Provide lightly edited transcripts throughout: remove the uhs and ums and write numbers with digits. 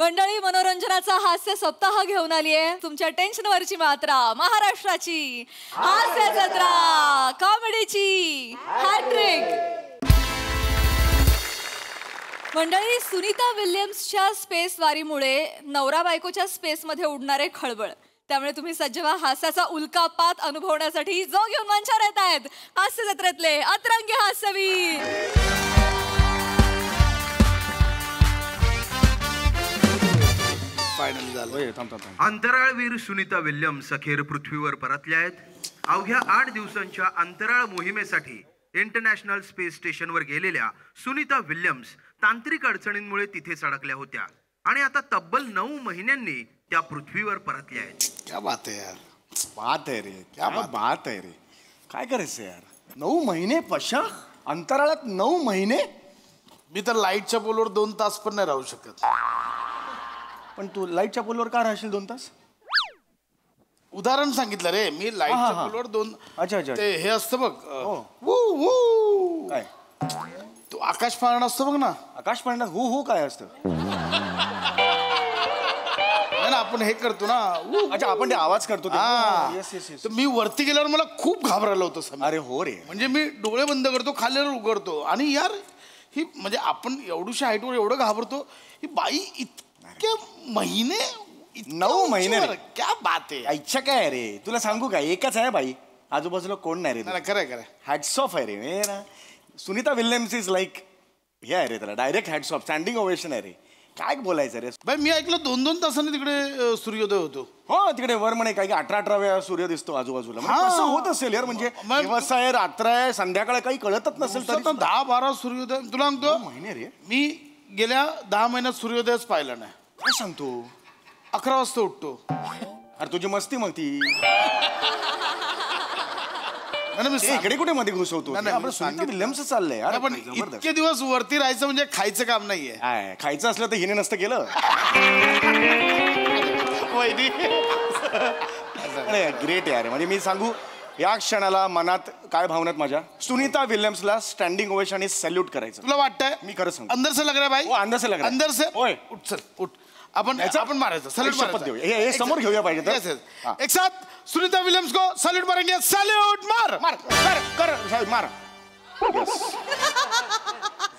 मंडळी मनोरंजनाचा हास्य सप्ताह घेऊन आली आहे तुमच्या टेन्शनवरची मात्रा महाराष्ट्राची हास्य जत्रा कॉमेडीची हॅट्रिक। मंडळी सुनीता विल्यम्सच्या स्पेस वारीमुळे नवरा बायकोच्या स्पेसमध्ये उडणारे खळबळ, त्यामुळे तुम्ही सज्ज व्हा हास्याचा उल्कापात अनुभवण्यासाठी जो घेऊन मंचावर येत आहेत हास्य जत्रेतले अतरंगी हास्यवीर। फायनल झालं। अंतराळवीर सुनीता विल्यम्स अखेर पृथ्वीवर परतल्या आहेत। अवघ्या 8 दिवसांच्या अंतराळ मोहिमेसाठी इंटरनॅशनल स्पेस स्टेशनवर गेलेल्या सुनीता विल्यम्स तांत्रिक अडचणींमुळे तिथेच अडकल्या होत्या आणि आता तब्बल 9 महिन्यांनी त्या पृथ्वीवर परतल्या आहेत। क्या बात है यार, बात है रे, क्या बात है रे। काय करायचं यार, 9 महिने पशा अंतराळात 9 महिने। मी तर लाईटच्या पोलवर 2 तास पण नाही राहू शकत। पण तू लाईटच्या पोलवर का राहशील 2 तास? उदाहरण सांगितलं रे मी, लाईटच्या पोलवर 2। अच्छा अच्छा, ते हे असतं बघ, काय तो आकाश पाळणा असतो बघ ना। आकाश पाळणा हू काय असतं? नाही ना, आपण हे करतो ना। अच्छा, आपण ते आवाज करतो ते। Yes yes yes. तर मी वरती गेल्यावर मला खूप घाबरलं होतं। अरे हो रे, म्हणजे मी डोळे बंद करतो, खालीवर उघडतो आणि यार ही म्हणजे आपण एवढूशा हाईटवर एवढं घाबरतो, ही बाई इतके महिने 9 महिने रे। क्या बात आहे। इच्छा काय आहे रे, तुला सांगू काय, एकच आहे बाई, आजूबाजूला कोण नाही रे। खरं हॅट्स ऑफ आहे रे हे ना। सुनीता विल्यम्स इज लाईक हे आहे रे, त्याला direct hats off, standing ovation आहे रे। काय बोलायचं रे बाई, मी ऐकलं 2-2 तासांनी तिकडे सूर्योदय होतो। हो, तिकडे वर म्हणे काही 18 वेळा सूर्य दिसतो आजूबाजूला। कसं होत असेल यार, म्हणजे दिवस आहे रात्र आहे संध्याकाळ काही कळतच नसेल तर 10-12 सूर्योदय। तुला सांगतो महिने रे, मी गेल्या 10 महिन्यात सूर्योदयच पाहिला नाही। काय सांगतो? 11 वाजता उठतो। अरे तुझी मस्ती मग ती मी इकडे कुठे मध्ये घुसवतो? सुनीता विल्यम्स चाललंय यार, पण इतके दिवस वरती राहायचं म्हणजे खायचं काम नाहीये। खायचं असलं तर हिने नसतं केलं। ग्रेट यार, म्हणजे मी सांगू या क्षणाला मनात काय भावनात माझ्या सुनीता विल्यम्सला स्टँडिंग ओवेशन आणि सॅल्यूट करायचं। तुला वाटतंय? मी खरं सांगतो, अंदर से लग रहा है भाई। अंदर से लग रहा है। अंदर से ओए उठ, चल उठ, आपण मारायचं सॅल्यूट शपथ घेऊ, हे समोर घेऊया पाहिजे तर। एक साथ सुनीता विलियम्स को सैल्यूट मारेंगे। सैल्यूट मार मार कर कर साहेब मार।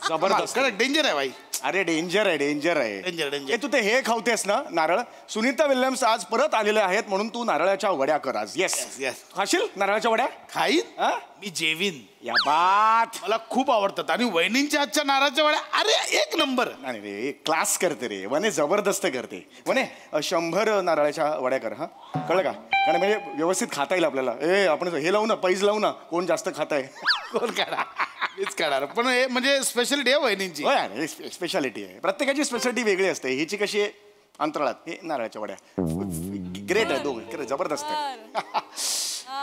जबरदस्त, डेंजर आहे भाई। अरे डेंजर आहे, डेंजर आहे, डेंजर डेंजर। तू ते हे खावतेस ना नारळ, सुनीता विल्यम्स आज परत आलेले आहेत म्हणून तू नारळाच्या वड्या कर आज। येस येस, खाशील नारळाच्या वड्या? खाईन, मी जेवीन। या बात, मला खूप आवडतात आणि वहिनींच्या हातच्या नारळाच्या वड्या अरे एक नंबर। नाही रे, क्लास करते रे वने, जबरदस्त करते वने। 100 नारळाच्या वड्या कर, हा कळलं का? कारण म्हणजे व्यवस्थित खाता येईल आपल्याला। आपण हे लावू ना, पैज लावू ना, कोण जास्त खाताय कोण काढा मीच काढणार। पण हे म्हणजे स्पेशालिटी आहे वहिनींची। स्पेशालिटी आहे, प्रत्येकाची स्पेशालिटी वेगळी असते। हिची कशी आहे अंतराळात, हे नारळाच्या वड्या ग्रेट आहे, दोघं जबरदस्त आहे।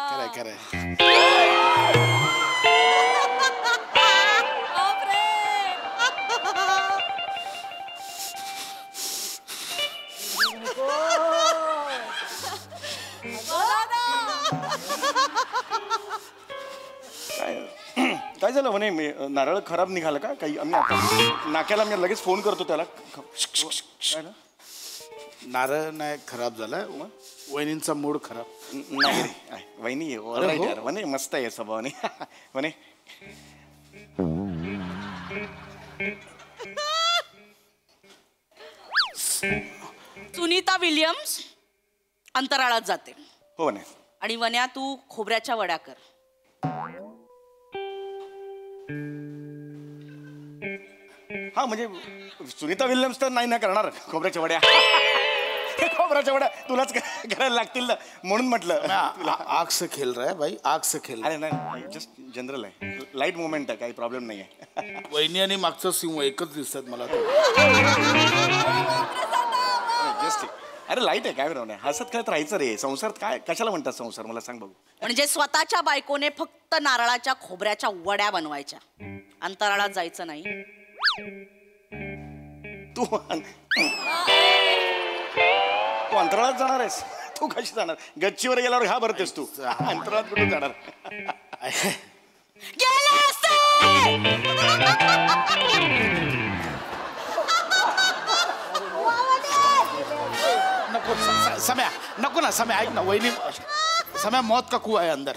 खरंय खरंय। काय झालं म्हणे, नारळ खराब निघाला का काही? आम्ही आता नाक्याला मी लगेच फोन करतो त्याला। नारळ नाही खराब झालाय, वहिनींचा मूड खराब नाही रे। वहिनी यार म्हणे मस्त आहे स्वभावाने म्हणे। सुनीता विल्यम्स अंतराळात जाते हो ना, आणि वन्या तू खोबऱ्याच्या वड्या कर। हा म्हणजे सुनीता विल्यम्स तर नाही ना करणार खोबऱ्याच्या वड्या। खोबऱ्याच्या वड्या तुलाच करायला लागतील ना, म्हणून म्हटलं। आग से खेल रहा है भाई, आग से खेल। अरे नाही, जस्ट जनरल आहे, लाईट मुवमेंट आहे, काही प्रॉब्लेम नाही आहे। वहिनी आणि मागचं सिंह एकच दिसतात मला। जस्ट अरे लाईट आहे, काय नाही, हसत खेळत राहायचं रे। संसार काय कशाला म्हणतात संसार, मला सांग बघू। म्हणजे स्वतःच्या बायकोने फक्त नारळाच्या खोबऱ्याच्या वड्या बनवायच्या, अंतराळात जायचं नाही। तू अंतराळात जाणार आहेस? तू कशी जाणार? गच्चीवर गेल्यावर घाबरतेस तू, अंतराळात कुठे जाणार? सम्या नको ना सम्या ऐक ना वहिनी सम्या मौत का कुआ आहे अंदर.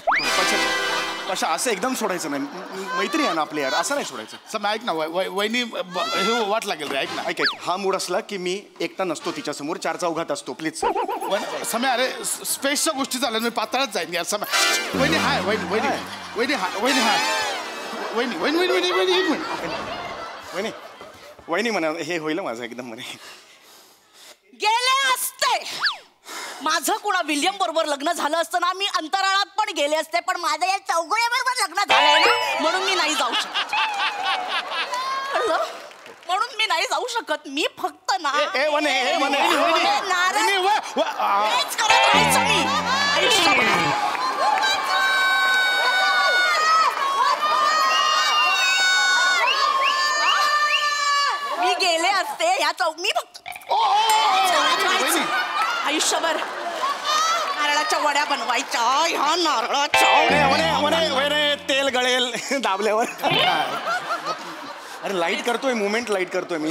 पशा असं एकदम सोडायचं नाही. मैत्री आहे ना आपली यार, असं नाही सोडायचं. सम्या ऐक ना वहिनी हे वाट लागेल रे. ऐक ना ऐक हा मूड असला की मी एकटा नसतो तिच्यासमोर, 4 चौघात असतो. प्लीज सम्या अरे स्पेसच्या गोष्टी चालल्या मी पाताळच जाईन यार. सम्या वहिनी हाय वहिनी वहिनी वहिनी हाय वहिनी हाय वहिनी वहिनी वहिनी वहिनी एक मिनिट वहिनी वहिनी म्हणा हे होईल माझं एकदम म्हणे. गेले असते माझं कुणा विल्यम बरोबर लग्न झालं असतं ना, मी अंतराळात पण गेले असते, पण माझं या चौघड्याबरोबर लग्न झालंय ना, म्हणून मी नाही जाऊ शकत. कळलं? म्हणून मी नाही जाऊ शकत. मी फक्त ना नारळ हेच करत राहायचं मी आयुष्यभर. मी गेले असते या मी फक्त आयुष्यभर नारळाच्या वड्या बनवायच्या. ह्या नारळाच्या तेल गळेल दाबल्यावर. अरे लाईट करतोय, मुवमेंट लाईट करतोय मी.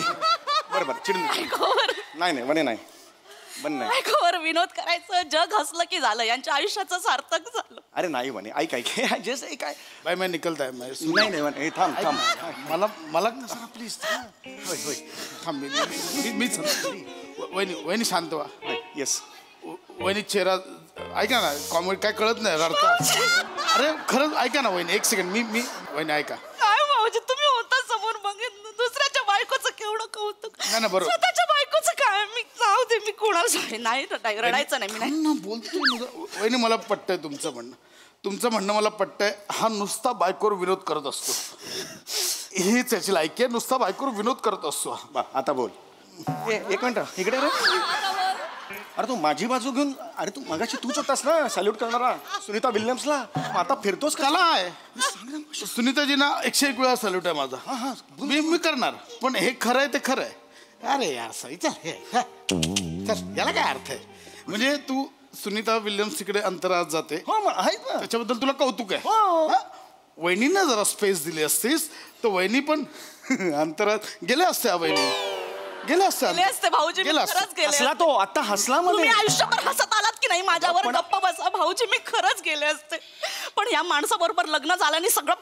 बरोबर चिडून नाही वने नाही बन नाही. बायकोवर विनोद करायचं, जग हसलं की झालं, यांच्या आयुष्याचं सार्थक झालं. अरे नाही म्हणे ऐक जस्ट ऐक काय बाय मैं निकलता है मैं. नाही म्हणे थांब थांब. मला प्लीज थांब मी वहिनी वहिनी शांत व्हा. येस वहिनी चेहरा ऐका ना, कॉमेडी काय कळत नाही रडता. अरे खरंच ऐका ना वहिनी, एक सेकंड मी वहिनी ऐका. काय भाऊजी तुम्ही होता समोर बघितलं, दुसऱ्याच्या बायकोचं केवढं कौतुक. नाही ना बरोबर. स्वतःच्या बायकोचं काय, मी जाऊ दे, मी कोणाला नाही रडायचं नाही. मी नाही बोलतो वहिनी, मला पटतंय तुमचं म्हणणं. तुमचं म्हणणं मला पटतंय. हा नुसता बायकोवर विनोद करत असतो, हीच याची लायकी आहे, नुसता बायकोवर विनोद करत असतो. आता बोल. एक मिनिट इकडे रे. अरे तू माझी बाजू घेऊन, अरे तू मगाशी तूच होतास ना सॅल्यूट करणारा सुनीता विल्यम्सला, आता फिरतोस कला आहे. सुनीताजींना 101 वेळा सॅल्यूट आहे माझा. मी करणार, पण हे खरं आहे ते खरं आहे. अरे यार सई चल याला काय अर्थ आहे. म्हणजे तू सुनीता विल्यम्स तिकडे अंतराळात जाते, त्याच्याबद्दल तुला कौतुक आहे. वहिनींना जरा स्पेस दिली असतीस तर वहिनी पण अंतराळात गेले असते. वहिनी गेले असते भाऊजी, खरंच गेले. हसला तो आता हसला. तुम्ही आयुष्यभर हसत आलात की नाही माझ्यावर, गप्प बसा भाऊजी, मी खरंच गेले असते. पण या माणसाबरोबर लग्न झाल्याने सगळं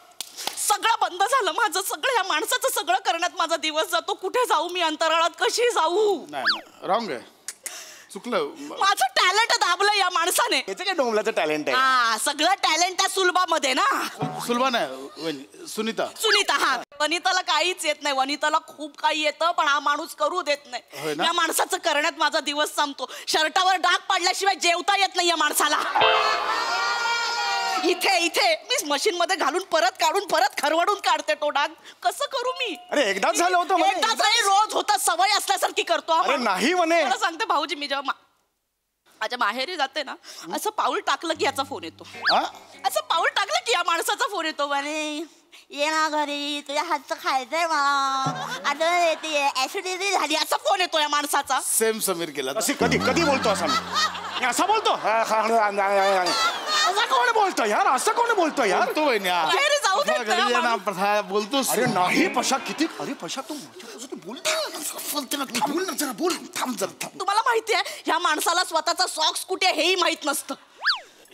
बंद झालं माझं. सगळं या माणसाचं सगळं करण्यात माझा दिवस जातो. कुठे जाऊ मी, अंतराळात कशी जाऊ. नाही रॉंग आहे, चुकलं. माझं टॅलेंट दाबलं या माणसाने. याचं काय डोंबल्याचं टॅलेंट आहे. सगळं टॅलेंट त्या सुलभामध्ये ना. सुलभा नाही सुनीता. हा वनिताला काहीच येत नाही. वनिताला खूप काही येतं, पण हा माणूस करू देत नाही. या माणसाचं करण्यात माझा दिवस संपतो. शर्टावर डाग पडल्याशिवाय जेवता येत नाही या माणसाला. इथे मी मशीन मध्ये घालून परत काढून परत खरवडून काढते तो डाग. कसं करू मी. अरे एकदाच झालं होतं. एकदाच नाही, रोज होता, सवय असल्यासारखी करतो. अरे नाही म्हणे. मला सांगते भाऊजी, मी जेव्हा माझ्या माहेरी जाते ना, असं पाऊल टाकलं की याचा फोन येतो. असं पाऊल टाकलं की या माणसाचा फोन येतो. म्हणे ये ना घरी, तुझ्या हातचं खायचंय मला, आता येते ऍसिडिटी झाली, असा फोन येतो या माणसाचा. सेम समीर केला. कधी बोलतो असा मी असा बोलतो. असं कोण बोलतो यार, असं कोण बोलतो यार. तो माहेरी जाऊ देत नाही हा माणूस. बोलतोस. अरे नाही पशा किती. अरे पशा तू बोल थांब जरा. तुम्हाला माहितीये ह्या माणसाला स्वतःचा सॉक्स कुठे हेही माहित नसतं.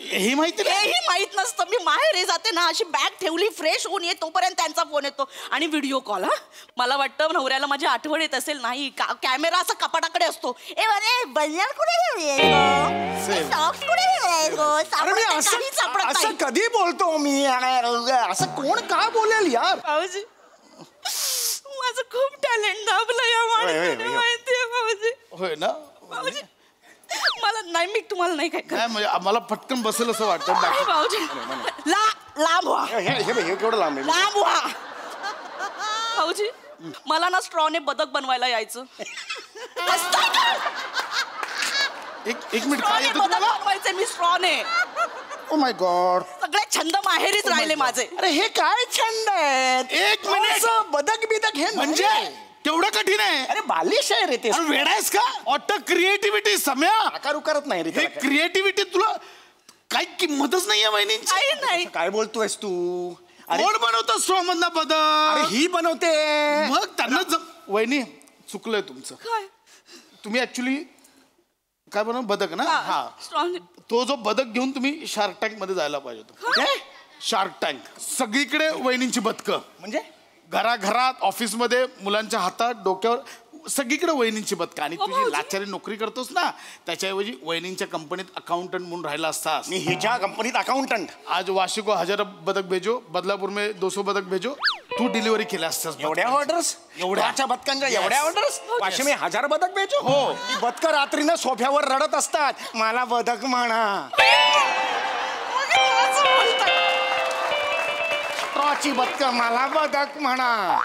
हे माहित नसतं. मी माहेरी जाते ना, अशी बॅग ठेवली, फ्रेश होऊन ये तोपर्यंत त्यांचा फोन येतो आणि व्हिडिओ कॉल. मला वाटतं नवऱ्याला माझी आठवण येत असेल. नाही, कॅमेरा असा कपाटाकडे असतो. बनियान कुठे ठेवली, सॉक्स कुठे असं कधी बोलतो मी. असं कोण काय बोलेल यार. भाऊजी, माझं खूप टॅलेंट दाबलं या माणसाने, माहितीये भाऊजी. होय ना भाऊजी, मला नाही, मी तुम्हाला नाही काय नाही म्हणजे मला पटकन बसेल असं वाटतं. भाऊजी लांब व्हा. केवढं लांब आहे. लांब व्हा भाऊजी. मला ना स्ट्रॉने बदक बनवायला यायचं. एक मिनिट काय येतं तुम्हाला. बनवायचे मी स्ट्रॉने. Oh my God. सगळे छंद माहेरीच राहिले माझे. अरे हे काय छंद आहेत. एक मिनिट. बदक बिदक हे म्हणजे तेवढं कठीण आहे. अरे बालिश आहे रे ते. वेडायस का. ऑटो क्रिएटिव्हिटी सम्या. आकार उकारत नाही रे. क्रिएटिव्हिटी तुला काही किंमतच नाहीये वहिनींची. नाही. काय बोलतोयस तू. कोण बनवतो स्ट्रॉ मधला बदक. अरे ही बनवते. मग त्यांना वहिनी चुकलंय तुमचं. काय तुम्ही ऍक्च्युली काय बनव बदक ना हा स्ट्रॉंग. तो जो बदक घेऊन तुम्ही शार्क टँक मध्ये जायला पाहिजे होतं. काय शार्क टँक सगळीकडे वहिनींची बदकं म्हणजे घराघरात ऑफिसमध्ये मुलांच्या हातात डोक्यावर सगळीकडे वहिनींची बदकं आणि तुझी लाचारी नोकरी करतोस ना त्याच्याऐवजी वहिनींच्या कंपनीत अकाउंटंट म्हणून राहिला असतास. मी हिच्या कंपनीत अकाउंटंट. आज वाशी को 1000 बदक भेजो बदलापूर में 200 बदक भेजो तू डिलिव्हरी केल्या असतास एवढ्या ऑर्डर्स एवढ्याच्या बदकांच्या एवढ्या ऑर्डर्स वाशी मी 1000 बदक बेचो. हो. ती बदकं रात्रीनं सोफ्यावर रडत असतात मला बदक म्हणा. ची बदकं मला बदक म्हणा.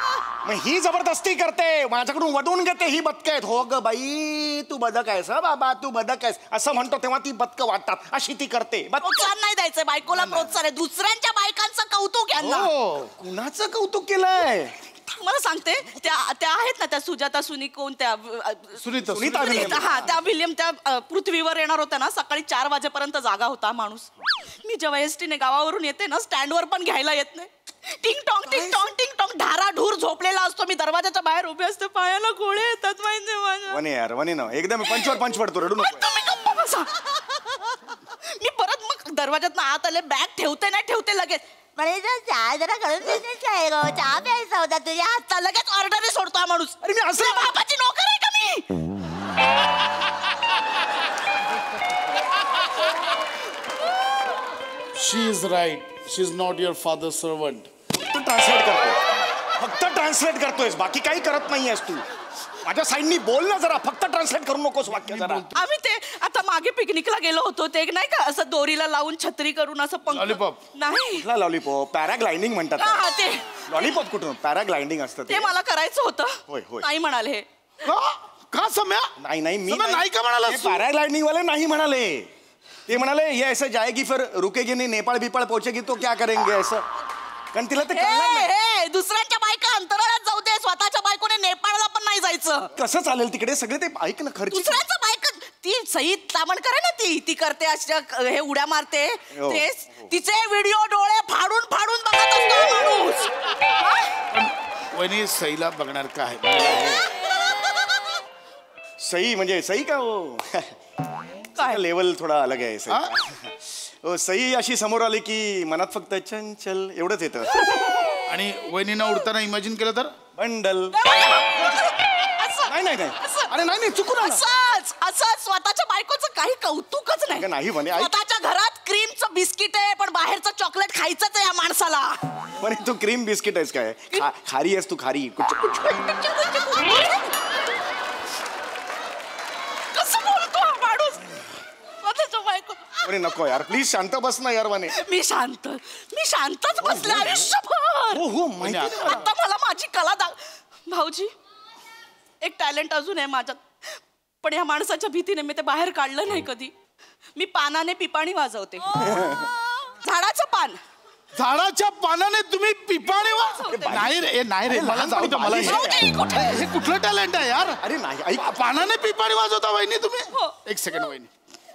मग ही जबरदस्ती करते माझ्याकडून वडवून घेते ही बदक आहेत. हो ग बाई तू बदक आहेस हा बाबा तू बदक आहेस असं म्हणतो तेव्हा ती बदकं वाटतात अशी ती करते. प्रोत्साहन नाही द्यायचं बायकोला प्रोत्साहन आहे दुसऱ्यांच्या बायकांचं कौतुक यांना. कुणाचं कौतुक केलंय मला सांगते त्या आहेत ना त्या सुजाता सुनी कोण त्या सुनीता हा त्या विल्यम त्या पृथ्वीवर येणार होत्या ना सकाळी 4 वाजेपर्यंत जागा होता माणूस. मी जेव्हा एसटीने गावावरून येते ना स्टँडवर पण घ्यायला येत नाही. टिंग टॉंग टिंग टॉंग टिंग टॉंग धाराधूर झोपलेला असतो. मी दरवाजाच्या बाहेर उभे असते पायाला गोळे येतात माहिती माझ्या. वने यार वने ना एकदम पंचवर पंच पडतो रडू नको. तुम्ही गप्प बसा. मी परत मग दरवाजात आत आले बॅग ठेवते नाही ठेवते लगेच चहा जरा करून चहा प्यायचा होता तुझ्या हातचा लगेच ऑर्डर सोडतो हा माणूस. अरे मी असं बापाची नोकर आहे का मी. She is right she is not your father servant. फक्त ट्रान्सलेट करतोयस बाकी काही करत नाहीयेस तू. माझ्या साईडनी बोल ना जरा फक्त ट्रान्सलेट करू नकोस वाक्य जरा. आम्ही ते आता मागे पिकनिकला गेलो होतो ते नाही का असं दोरीला लावून छत्री करून असं पंख लॉलीपॉप. नाही लॉलीपॉप पॅराग्लायडिंग म्हणतात हा ते लॉलीपॉप कुठून पॅराग्लायडिंग असतं ते मला करायचं होतं. होय, होय. नाही म्हणाले हे. का सम्या नाही नाही मी सम्या, नाही का म्हणाला तू? पॅराग्लायडिंग वाले नाही म्हणाले. ते म्हणाले ये ऐसे जाएगी फिर रुकेगी नहीं नेपाळ बिपाळ पोहोचेगी तो क्या करेंगे असं. कारण तिला ते कळणार नाही. हे दुसऱ्यांच्या बायका अंतराळात जाऊ दे स्वतःच्या बायकोने नेपाळला पण नाही जायचं. कसं चालेल तिकडे सगळे ते ऐक ना खर्च. दुसऱ्यांच्या बायका ती सई तामणकर आहे ना ती करते अशा हे उड्या मारते हो, तेच हो. तिचे व्हिडिओ डोळे फाडून फाडून बघत असतो हा माणूस. वहिनी सईला बघणार का आहे. सई म्हणजे सई का हो काय लेवल थोडा अलग आहे सई. हो सई अशी समोर आली की मनात फक्त चंचल एवढंच येतं. आणि वहिनीनं उडताना इमॅजिन केलं तर बंडल. असं नाही नाही नाही अरे नाही नाही चुकून आला. असंच स्वतःच्या बायकोचं काही कौतुकच नाही. अगं नाही म्हणे, ऐक. स्वतःच्या घरात क्रीमचं बिस्किट आहे पण बाहेरचं चॉकलेट खायचंच आहे या माणसाला. म्हणे तू क्रीम बिस्किट आहेस काय खारी आहेस तू खारी. कसं बोलतो हा माणूस स्वतःच्या बायको. म्हणे नको यार प्लीज शांत बस ना यार म्हणे. मी शांतच बसले आयुष्यभर. हो हो माहिती आहे. आता मला माझी कला भाऊजी एक टॅलेंट अजून आहे माझ्यात पण या माणसाच्या भीतीने मी ते बाहेर काढलं नाही कधी. मी पानाने पिपाणी वाजवते. झाडाचं पान झाडाच्या पानाने तुम्ही पिपाणी नाही रे नाही रे मला जाऊ दे मला हे कुठलं टॅलेंट आहे यार. अरे नाही ऐक पानाने पिपाणी वाजवता वहिनी तुम्ही. हो. एक सेकंड वहिनी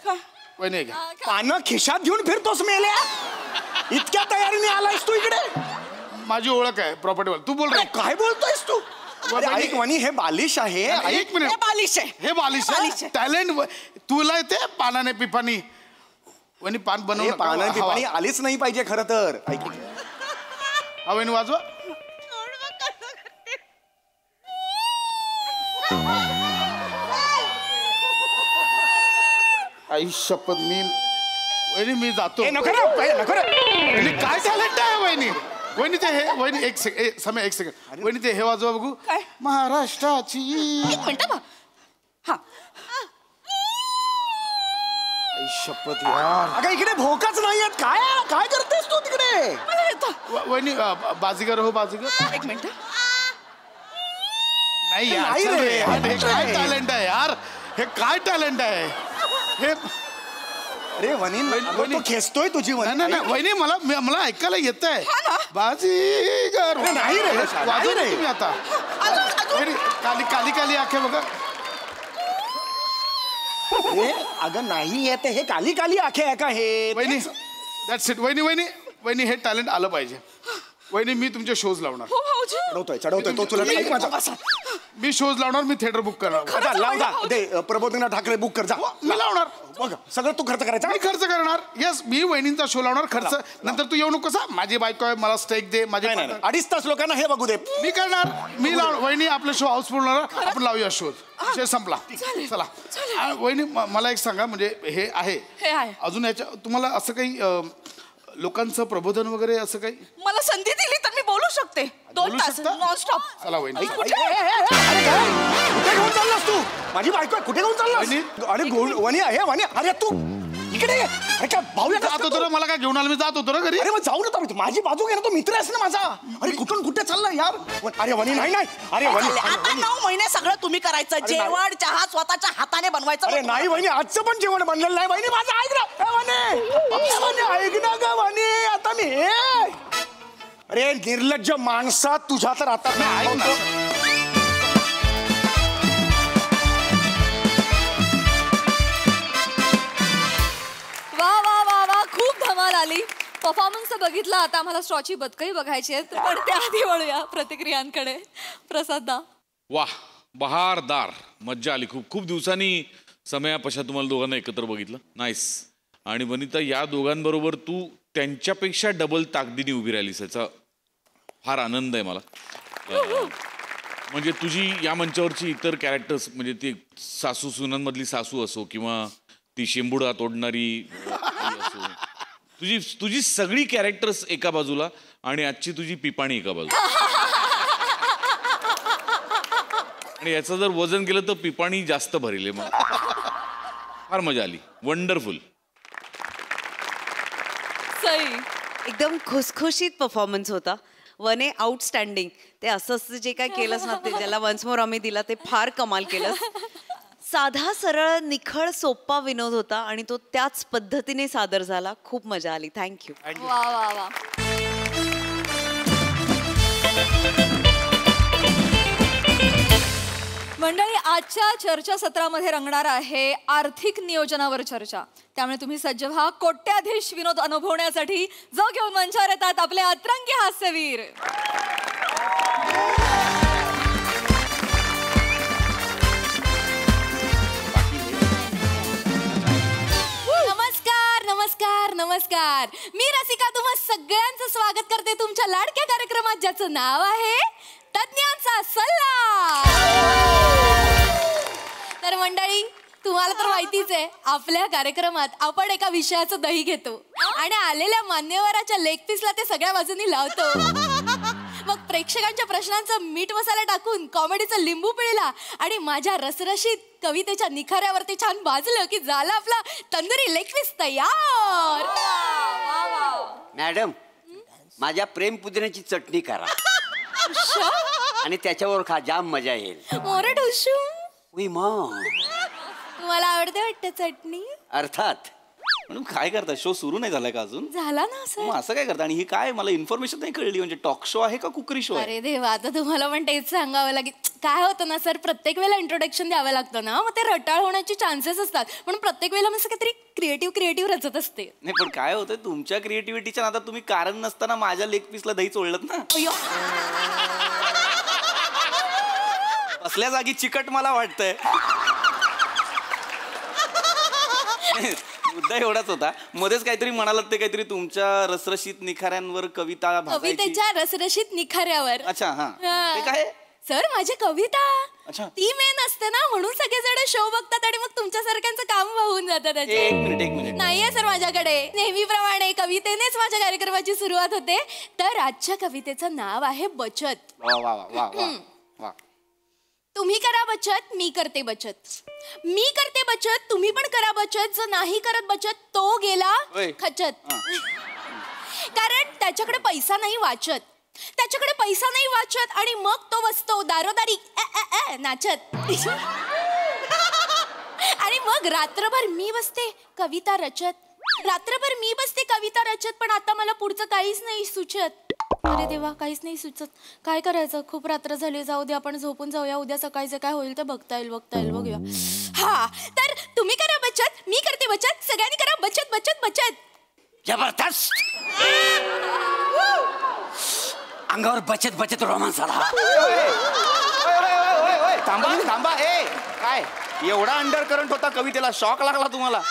का? वहिनी घ्या. पानं खिशात घेऊन फिरतोस मेल्या इतक्या तयारीने आलायस तू इकडे. माझी ओळख आहे प्रॉपर्टीवर तू बोल रे. काय बोलतोयस तू. अरे ऐक वनी हे बालिश आहे. एक हे मिनिट बालिश आहे. हे बालिश बालिश आहे. टॅलेंट तुला येते पानाने पिपाणी वहिनी पान बनव. हे पानं पिपाणी आलीच नाही पाहिजे खरं तर. ऐक हा वहिनी वाजवा. आई शपथ मी वहिनी मी जातो. नको रे. वहिनी काय टॅलेंट आहे वहिनी. वहिनी ते हे वहिनी एक सेकंड समय एक सेकंड वहिनी ते हे वाजवा बघू. काय? महाराष्ट्राची एक मिनिट बा. हा आई शपथ यार. अगं इकडे भोकाच नाहीयेत काय काय करतेस तू तिकडे. मला येतं. वहिनी बाजीगर हो बाजीगर. एक मिनिट. नाही यार नाही चल रे, रे यार, हे नाही काय रे. टॅलेंट आहे यार. हे काय टॅलेंट आहे हे. अरे वनी वहिनी- तो खेचतोय तुझी नाही वनी. नाही वहिनी मला ऐकायला येत आहे. हा ना? बाजीगर अरे नाही रे, वाजव नाही रे. तुम्ही आता. अजून वहिनी, काली काली काली आखे बघा. हे अगं नाही येते हे काली काली आखे आहे का हे. वहिनी दॅट्स इट. वहिनी हे टॅलेंट आलं पाहिजे. वहिनी मी तुमचे शोज लावणार. हो भाऊजी चढवतोय तो तुला ऐक माझा. मी शोज लावणार, मी थिएटर बुक करणार. जा, लाव जा दे प्रबोधिनी ठाकरे बुक कर जा. मी लावणार. बघ सगळं तू खर्च करायचा. मी खर्च करणार. येस, मी वहिनींचा शो लावणार. खर्च नंतर तू येऊ नको. माझी बायको आहे, मला स्टेक दे. माझे 2.5 तास लोकांना हे बघू दे. मी करणार. मी वहिनी आपला शो हाऊसफुल होणार. आपण लावूया शोध. विषय संपला. चला वहिनी मला एक सांगा, म्हणजे हे आहे अजून याच्या तुम्हाला असं काही लोकांचं प्रबोधन वगैरे असं काही मला संधी दिली तर मी बोलू शकते 2 तास नॉनस्टॉप. चला वहिनी. कुठे घेऊन चाललास तू? माझी बायको आहे, कुठे घेऊन चाललास? अरे वनी आहे वनी. अरे तू इकडे ये. अरे काय भाऊ जात होतो ना, मला काय घेऊन आलं? मी जात होतो ना घरी. अरे मग जाऊ नका, माझी बाजू घे ना, तो मित्र आहेस ना माझा. अरे कुठून कुठे चाललाय यार? अरे वनी नाही. अरे वनी आता 9 महिने सगळं तुम्ही करायचं. जेवण चहा स्वतःच्या हाताने बनवायचं. अरे नाही वहिनी, आजचं पण जेवण बनलेलं नाही वहिनी. माझं ऐक ना वनी, ऐक ना ग वनी. आता मी अरे निर्लज्ज माणसा, तुझ्या तर आता ऐक ना. खूप धमाल आली. परफॉर्मन्स बघितला, आता आम्हाला स्ट्रॉची बदकही बघायची आहेत, पण त्याआधी वळूया प्रतिक्रियांकडे. प्रसाददा. वाह, बहारदार, मज्जा आली. खूप खूप दिवसांनी समया पशा तुम्हाला दोघांना एकत्र बघितलं. नाईस. आणि वनिता, या दोघांबरोबर तू त्यांच्यापेक्षा डबल ताकदीने उभी राहिलीस, याचा फार आनंद आहे मला. म्हणजे तुझी या मंचावरची इतर कॅरेक्टर्स, म्हणजे ती सासू सुनांमधली सासू असो किंवा ती शेंबुडा तोडणारी असो, तुझी सगळी कॅरेक्टर्स एका बाजूला आणि आजची तुझी पिपाणी एका बाजूला. आणि याचं जर वजन केलं तर पिपाणी जास्त भरेल. मग फार मजा आली. वंडरफुल. सई. एकदम खुसखुशीत परफॉर्मन्स होता. वने आउटस्टँडिंग. ते असं जे काय केलंस ना, ते ज्याला वन्स मोर आम्ही दिला ते फार कमाल केलं. साधा सरळ निखळ सोप्पा विनोद होता आणि तो त्याच पद्धतीने सादर झाला. खूप मजा आली. थँक्यू. वा वा वा. मंडळी, आजच्या चर्चासत्रामध्ये रंगणार आहे आर्थिक नियोजनावर चर्चा. त्यामुळे तुम्ही सज्ज व्हा कोट्याधीश विनोद अनुभवण्यासाठी. जो घेऊन मंचावर येतात आपले अतरंगी हास्यवीर. नमस्कार नमस्कार नमस्कार. मी रसिका तुम्हा सगळ्यांचं स्वागत करते तुमच्या लाडक्या कार्यक्रमात, ज्याचं नाव आहे तज्ञांचा सल्ला. तर मंडळी, तुम्हाला तर माहितीच आहे, आपल्या कार्यक्रमात आपण एका विषयाचं दही घेतो आणि आलेल्या मान्यवराच्या लेग पीसला ते सगळ्या बाजूनी लावतो. मग प्रेक्षकांच्या प्रश्नांचं मीठ मसाला टाकून कॉमेडीचं लिंबू पिळला आणि माझ्या रसरशीत कवितेच्या निखाऱ्यावरती छान भाजलं की झाला आपला तंदुरी लेग पीस तयार. मॅडम, माझ्या प्रेम पुदिन्याची चटणी करा आणि त्याच्यावर खा, जाम मजा येईल. मोरे ढोशू. उई मग तुम्हाला आवडते वाटतं चटणी? अर्थात. म्हणून काय करता, शो सुरू नाही झालाय का अजून? झाला ना सर. मग असं काय करता? आणि ही काय, मला इन्फॉर्मेशन नाही कळली. म्हणजे टॉक शो आहे का कुकरी शो आहे? अरे देवा, आता तुम्हाला पण तेच सांगावं लागेल. काय होतं ना सर, प्रत्येक वेळेला इंट्रोडक्शन द्यावं लागतं ना, मग ते रटाळ होण्याचे चान्सेस असतात. पण प्रत्येक वेळेला मी काहीतरी क्रिएटिव्ह रचत असते. नाही पण काय होतं, तुमच्या क्रिएटिव्हिटीच्या नादात तुम्ही कारण नसताना माझ्या लेग पीसला दही चोळलं ना. असल्या जागी चिकट मला वाटतंय. मुद्दा एवढाच होता, मध्येच काहीतरी म्हणालात ते काहीतरी तुमच्या रसरशीत निखाऱ्यांवर कविता भासायची. कवितेच्या रसरशीत निखाऱ्यावर. अच्छा, हा ते काय सर, माझी कविता अच्छा ती मेन असते ना, म्हणून सगळेजण शो बघतात आणि मग तुमच्या सारख्यांचं काम होऊन जातं त्याचे. एक मिनिट नाहीये सर माझ्याकडे. नेहमीप्रमाणे कवितेनेच माझ्या कार्यक्रमाची सुरुवात होते. तर आजच्या कवितेचं नाव आहे बचत. वा वा वा वा वा. तुम्ही करा बचत, मी करते बचत. मी करते बचत, तुम्ही पण करा बचत. जो नाही करत बचत तो गेला खचत. कारण त्याच्याकडे पैसा नाही वाचत. त्याच्याकडे पैसा नाही वाचत आणि मग तो बसतो दारोदारी नाचत. आणि मग रात्रभर मी बसते कविता रचत. रात्रभर मी बसते कविता रचत. पण आता मला पुढचं काहीच नाही सुचत. अरे देवा, काहीच नाही सुचत. काय करायचं? खूप रात्र झाली. जाऊ दे, आपण झोपून जाऊया. उद्या सकाळी जे काय होईल ते बघता येईल बघूया. हा, तर तुम्ही करा बचत, मी करते बचत. सगळ्यांनी करा बचत बचत बचत. जबरदस्त. अंगावर बचत बचत रोमांस आला. थांबा थांबा. ए काय एवढा अंडर करंट होता कवितेला, शॉक लागला तुम्हाला?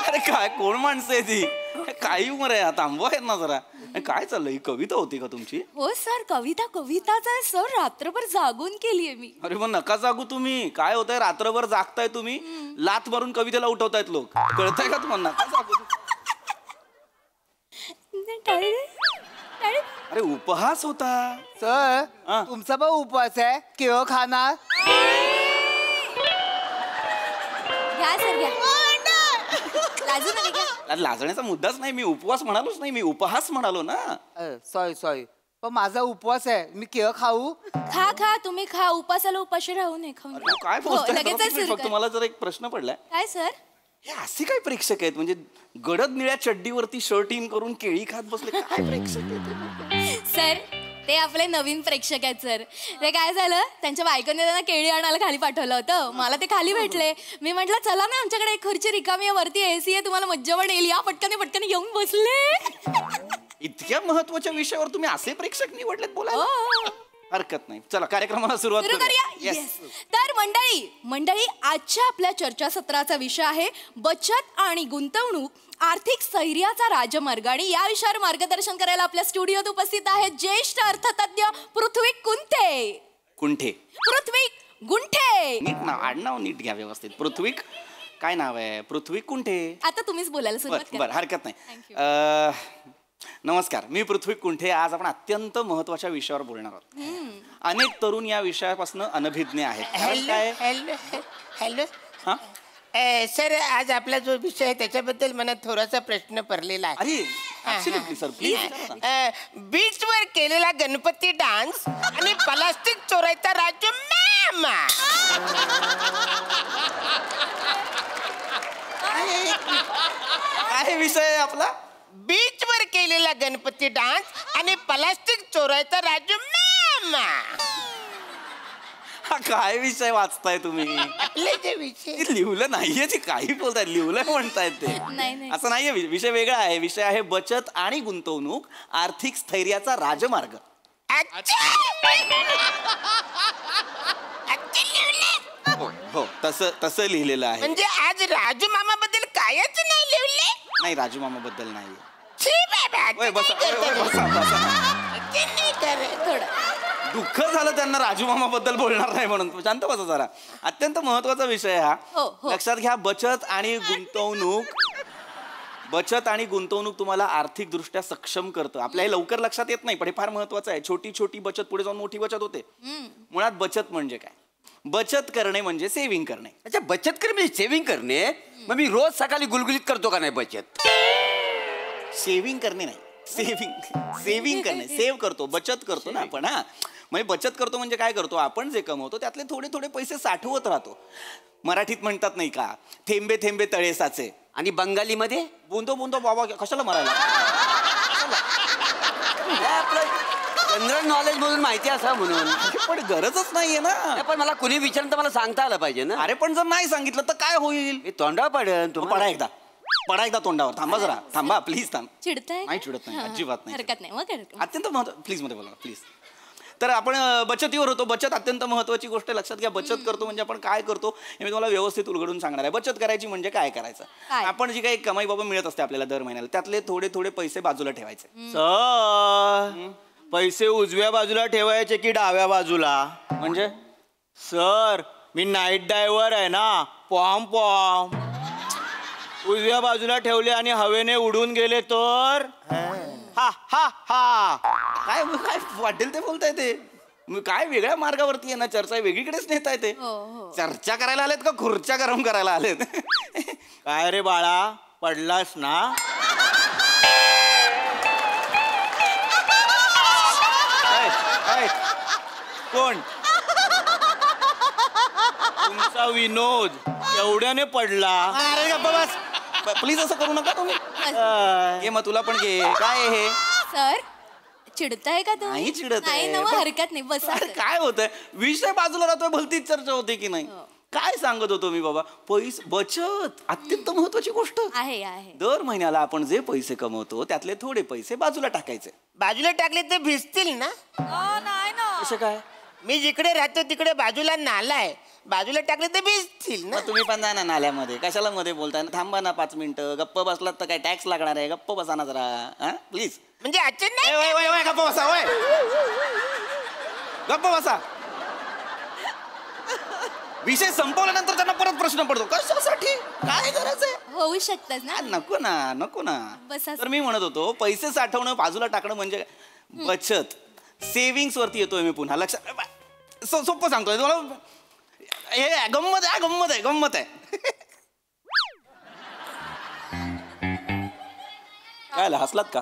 अरे काय कोण माणसं आहे ती? काही उमर आहे, थांबवा आहेत ना जरा. काय चाललंय? ही कविता होती का तुमची? हो सर, कविताच आहे सर. रात्रभर जागून केलीये मी. अरे मग नका जागू तुम्ही. काय होतंय, रात्रभर जागताय तुम्ही, लात मारून कवितेला उठवतायत लोक. कळतंय का तुम्हाला? नका जागू. अरे उपहास होता सर. हा. तुमचा पण उपवास आहे, केळ खाणार? घ्या सर घ्या. लाजू नका घ्या. अरे लाजण्याचा मुद्दाच नाही. मी उपवास म्हणालोच नाही, मी उपहास म्हणालो ना. सॉरी पण माझा उपवास आहे, मी केळ खाऊ? खा तुम्ही खा. उपासाला उपाशी राहू नये. खाऊन अरे काय हो, बोलताय? लगेचच सुरू फक्त कर. मला जर एक प्रश्न पडलाय. काय सर? हे असे काय प्रेक्षक आहेत? म्हणजे गडद निळ्या चड्डीवरती शर्ट इन करून केळी खात बसले. काय प्रेक्षक आहेत? सर ते आपले नवीन प्रेक्षक आहेत सर. ते काय झालं, त्यांच्या बायकोने त्यांना केळी आणायला खाली पाठवलं होतं. मला ते खाली भेटले. मी म्हटलं चला ना, आमच्याकडे एक खुर्ची रिकामी आहे, वरती एसी आहे, तुम्हाला मज्जा पण येईल, या. पटकन येऊन बसले. इतक्या महत्वाच्या विषयावर तुम्ही असे प्रेक्षक निवडलेत बोलायला? हो. हरकत नाही. चला कार्यक्रमाला सुरुवात सुरू करूया. करूया. Yes. Yes. तर मंडळी आजच्या आपल्या चर्चासत्राचा विषय आहे बचत आणि गुंतवणूक, आर्थिक स्थैर्याचा राजमार्ग. आणि या विषयावर मार्गदर्शन करायला आपल्या स्टुडिओत उपस्थित आहेत ज्येष्ठ अर्थतज्ञ पृथ्वी कुंठे. पृथ्वी गुंठे. नीट नाव, आडनाव नीट घ्या व्यवस्थित. पृथ्वी काय नाव आहे? पृथ्वी कुंठे. आता तुम्हीच बोलायला सुरुवात बरं करा. हरकत नाही. नमस्कार, मी पृथ्वी कुंठे. आज आपण अत्यंत महत्वाच्या विषयावर बोलणार आहोत. अनेक तरुण या विषयापासून अनभिज्ञ आहेत. कारण काय? हॅलो. हा? सर, आज आपला जो विषय आहे त्याच्याबद्दल मला थोडासा प्रश्न पडलेला आहे. अरे ऍब्सोल्युटली सर, प्लीज. बीचवर केलेला गणपती डान्स आणि प्लास्टिक चोरायचा राजू मॅम. काय विषय आहे आपला? बीचवर केलेला गणपती डान्स आणि प्लास्टिक चोरायचा राजू मॅम. हा काय विषय वाचताय तुम्ही? आपले जे विषय लिहिलं नाहीये ते. काही बोलतायत, लिहिलंय म्हणतायत ते. नाही. असं नाहीये. विषय वेगळा आहे. विषय आहे बचत आणि गुंतवणूक, आर्थिक स्थैर्याचा राजमार्ग. हो तसं लिहिलेलं आहे. म्हणजे आज राजू मामा बद्दल कायच नाही लिहिले? नाही, राजू मामा बद्दल नाही. छी बाबा, ओय, बसा, ओय, ओय, बसा, बसा. थोडं दुःख झालं त्यांना राजू मामा बद्दल बोलणार नाही म्हणून. शांत बसा जरा. अत्यंत महत्वाचा विषय हा. हो. लक्षात घ्या, बचत आणि गुंतवणूक तुम्हाला आर्थिक दृष्ट्या सक्षम करतं. आपल्याला लवकर लक्षात येत नाही, पण हे फार महत्वाचं आहे. छोटी छोटी बचत पुढे जाऊन मोठी बचत होते. मुळात बचत म्हणजे काय? बचत करणे म्हणजे सेव्हिंग करणे. अच्छा, बचत करणे म्हणजे सेव्हिंग करणे. मग मी रोज सकाळी गुलगुलीत करतो का नाही बचत? सेव्हिंग करणे नाही, सेव्हिंग करणे. सेव्ह करतो, बचत करतो ना आपण. हा, म्हणजे बचत करतो म्हणजे काय करतो? आपण जे कमवतो त्यातले थोडे थोडे पैसे साठवत राहतो. मराठीत म्हणतात नाही का, थेंबे थेंबे तळे साचे. आणि बंगालीमध्ये बुंदो बुंदो बाबा. कशाला मरायला? आपलं जनरल नॉलेज म्हणून माहिती असं म्हणून. पण गरजच नाहीये ना. पण मला कुणी विचारलं तर मला सांगता आलं पाहिजे ना. अरे पण जर नाही सांगितलं तर काय होईल? मी तोंडावर पडेन. पडा एकदा तोंडावर. थांबा जरा, थांबा प्लीज. चिडताय? नाही चिडत नाही, अजिबात नाही. हरकत नाही. मग अत्यंत प्लीज मध्ये बोला प्लीज. तर आपण बचतीवर होतो. बचत अत्यंत महत्वाची गोष्ट. लक्षात घ्या, बचत करतो म्हणजे आपण काय करतो हे मी तुम्हाला व्यवस्थित उलगडून सांगणार आहे. बचत करायची म्हणजे काय करायचं? आपण जी काही कमाई बाबा मिळत असते आपल्याला दर महिन्याला, त्यातले थोडे थोडे पैसे बाजूला ठेवायचे. सर, पैसे उजव्या बाजूला ठेवायचे की डाव्या बाजूला? म्हणजे सर, मी नाईट ड्रायव्हर आहे ना. पॉम उजव्या बाजूला ठेवले आणि हवेने उडून गेले तर हा हा हा. काय काय वाटेल ते बोलताय ते. काय वेगळ्या मार्गावरती आहे ना. चर्चा वेगळीकडेच नेताय ते. चर्चा करायला आलेत का खुर्च्या गरम करायला आलेत? काय रे बाळा, पडलास ना? कोण? तुमचा विनोद एवढ्याने पडला? अरे गप्पा बस. प्लीज असं करू नका तुम्ही. घे मग तुला पण घे. काय हे सर, चिडताय का तुम्ही? नाही चिडत नाही ना, हरकत नाही. बसा. काय होतंय? विषय बाजूला राहतोय, भलतीच चर्चा होते की नाही? काय सांगत होतो मी बाबा? पैसे बचत अत्यंत महत्वाची गोष्ट आहे आहे. दर महिन्याला आपण जे पैसे कमवतो त्यातले थोडे पैसे बाजूला टाकायचे. बाजूला टाकले ते भिजतील ना? नाही ना. कसं काय? मी जिकडे राहतो तिकडे बाजूला नाला आहे, बाजूला टाकले ते भिजतील ना? मग तुम्ही पण जा ना नाल्यामध्ये. कशाला मध्ये बोलताय? थांबा ना 5 मिनिटं. गप्प बसलात तर काय टॅक्स लागणार आहे? गप्प बसा ना जरा, हा प्लीज. म्हणजे अचानक नाही. वय गप्प बसा, वय गप्प बसा. विषय संपवल्यानंतर त्यांना परत प्रश्न पडतो कशासाठी, काय गरज आहे? होऊ शकतात ना. नको ना. बसा. तर मी म्हणत होतो पैसे साठवणं बाजूला टाकणं म्हणजे बचत, सेव्हिंग्स वरती येतोय मी पुन्हा. लक्षात सोपं सांगतोय तुम्हाला. हे गंमत आहे. काय हसलात का?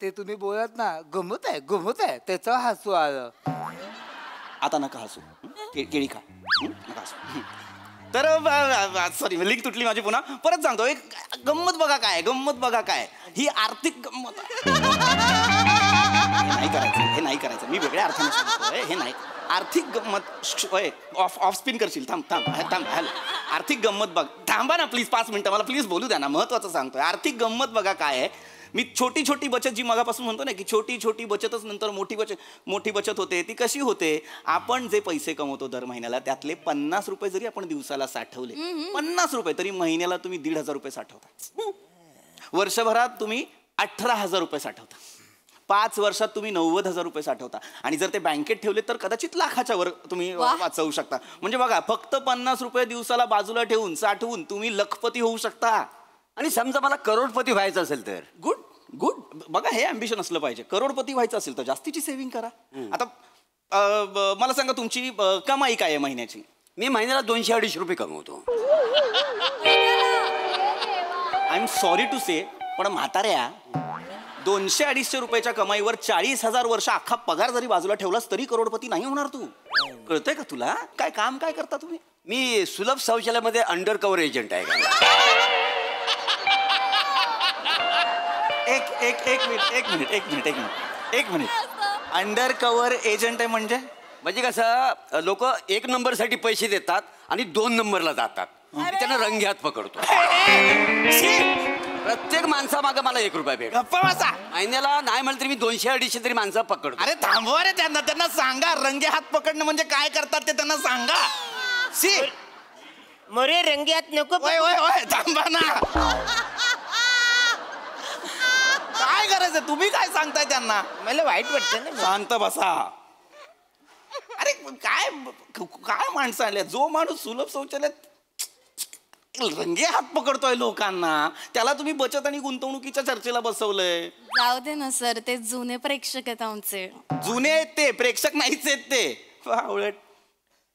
ते तुम्ही बोलत ना गमत आहे त्याचं हसू आलं. आता नका हसू. केळी खा. नका हसू. तर सॉरी लिंक तुटली माझी पुन्हा. परत सांगतो, एक गंमत बघा काय ही आर्थिक गंमत. हे नाही करायचं. मी वेगळ्या अर्थाने सांगतोय. हे नाही आर्थिक गंमत. ऑफ स्पिन करशील. थांब. आर्थिक गंमत बघ. थांबा ना प्लीज 5 मिनिटं. मला प्लीज बोलू द्या ना. महत्वाचं सांगतोय. आर्थिक गंमत बघा काय आहे. मी छोटी बचत जी मगापासून म्हणतो ना की छोटी बचतच नंतर मोठी बचत होते. ती कशी होते? आपण जे पैसे कमवतो दर महिन्याला त्यातले 50 रुपये जरी आपण दिवसाला साठवले, 50 रुपये तरी महिन्याला तुम्ही 1,500 रुपये साठवता. वर्षभरात तुम्ही 18,000 रुपये साठवता. 5 वर्षात तुम्ही 90,000 रुपये साठवता. आणि जर ते बँकेत ठेवले तर कदाचित लाखाच्या वर तुम्ही वाचवू शकता. म्हणजे बघा, फक्त 50 रुपये दिवसाला बाजूला ठेवून साठवून तुम्ही लखपती होऊ शकता. आणि समजा मला करोडपती व्हायचं असेल तर? गुड. बघा, हे अँबिशन असलं पाहिजे. करोडपती व्हायचं असेल तर जास्तीची सेव्हिंग करा. आता मला सांगा, तुमची कमाई काय आहे महिन्याची? मी महिन्याला 200-250 रुपये कमवतो. आय एम सॉरी टू से, पण म्हाताऱ्या 200-250 रुपयाच्या कमाईवर 40,000 वर्ष अख्खा पगार जरी बाजूला ठेवलास तरी करोडपती नाही होणार तू. कळतंय का तुला? काम काय करता तुम्ही? मी सुलभ शौचालयामध्ये अंडर कव्हर एजंट आहे का? एक मिनिट. अंडर कव्हर एजंट आहे म्हणजे कसं, लोक 1 नंबरसाठी पैसे देतात आणि 2 नंबरला जातात. मी त्यांना रंग्यात पकडतो. प्रत्येक माणसामागे मला 1 रुपया भेट. महिन्याला नाही म्हणलं तरी मी 200-250 तरी माणसं पकडतो. अरे थांबवा रे, त्यांना सांगा रंगे हात पकडणं म्हणजे काय करतात ते त्यांना सांगा. मोरे रंगे हात नको. थांबा ना. काय करायचं? तुम्ही काय सांगताय त्यांना? मला वाईट वाटतं ना. शांत बसा. अरे काय माणसं आले. जो माणूस सुलभ शौचालयात रंगे हात पकडतोय लोकांना, त्याला तुम्ही बचत आणि गुंतवणुकीच्या चर्चेला बसवलंय. जाऊ दे ना सर, ते जुने प्रेक्षक आहेत आमचे. जुने आहेत ते, प्रेक्षक नाहीच आहेत ते. उलट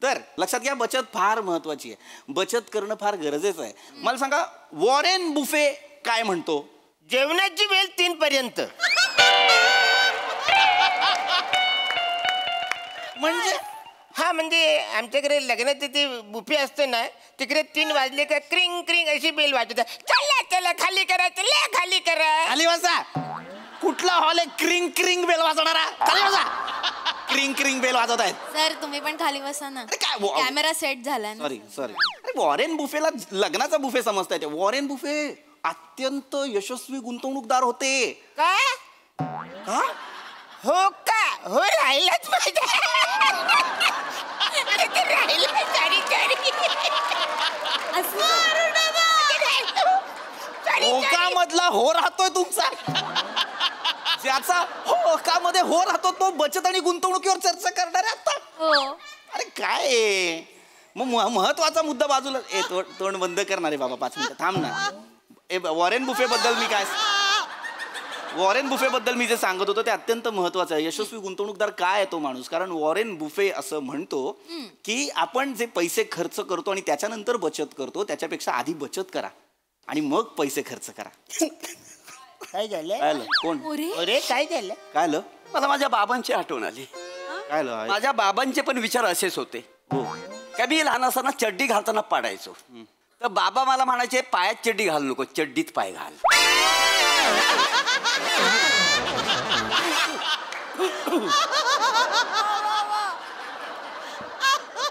तर लक्षात घ्या, बचत फार महत्वाची आहे. बचत करणं फार गरजेचं आहे. मला सांगा, वॉरेन बुफे काय म्हणतो? जेवणाची वेळ 3 पर्यंत. म्हणजे आमच्याकडे लग्नाचे ते बुफे असते ना, तिकडे 3 वाजले का क्रिंग क्रिंग अशी बेल वाजवतात. चला खाली करा, खाली करा. खाली वाजा. कुठला हॉल आहे क्रिंग क्रिंग बेल वाजवणारा? खाली वाजा. क्रिंग बेल वाजवत आहेत. सर तुम्ही पण खाली बसा ना. कॅमेरा सेट झाला ना. सॉरी. अरे वॉरेन बुफेला लग्नाचा बुफे समजताय ते. वॉरेन बुफे अत्यंत यशस्वी गुंतवणूकदार होते. काय? हो का? हो, राहिलाच पाहिजे. होकामधला हो राहतोय तुमचा. ज्याचा होकामध्ये हो राहतो तो बचत आणि गुंतवणुकीवर चर्चा करणार आहे आता. अरे काय मग महत्वाचा मुद्दा बाजूला. तोंड बंद करणार आहे बाबा 5 मिनिटं. थांब ना. वॉरेन बुफे बद्दल मी जे सांगत होतो ते अत्यंत महत्वाचं आहे. यशस्वी गुंतवणूकदार काय आहे तो माणूस? कारण वॉरेन बुफे असं म्हणतो की आपण जे पैसे खर्च करतो आणि त्याच्यानंतर बचत करतो त्याच्यापेक्षा आधी बचत करा आणि मग पैसे खर्च करा. काय झालं? कोण? अरे काय झालं? काय आलं? मला माझ्या बाबांची आठवण आली. काय आलं? माझ्या बाबांचे पण विचार असेच होते. का मी लहान असताना चड्डी घालताना पाडायचो, तर बाबा मला म्हणायचे पायात चड्डी घालू नको, चड्डीत पाय घाल.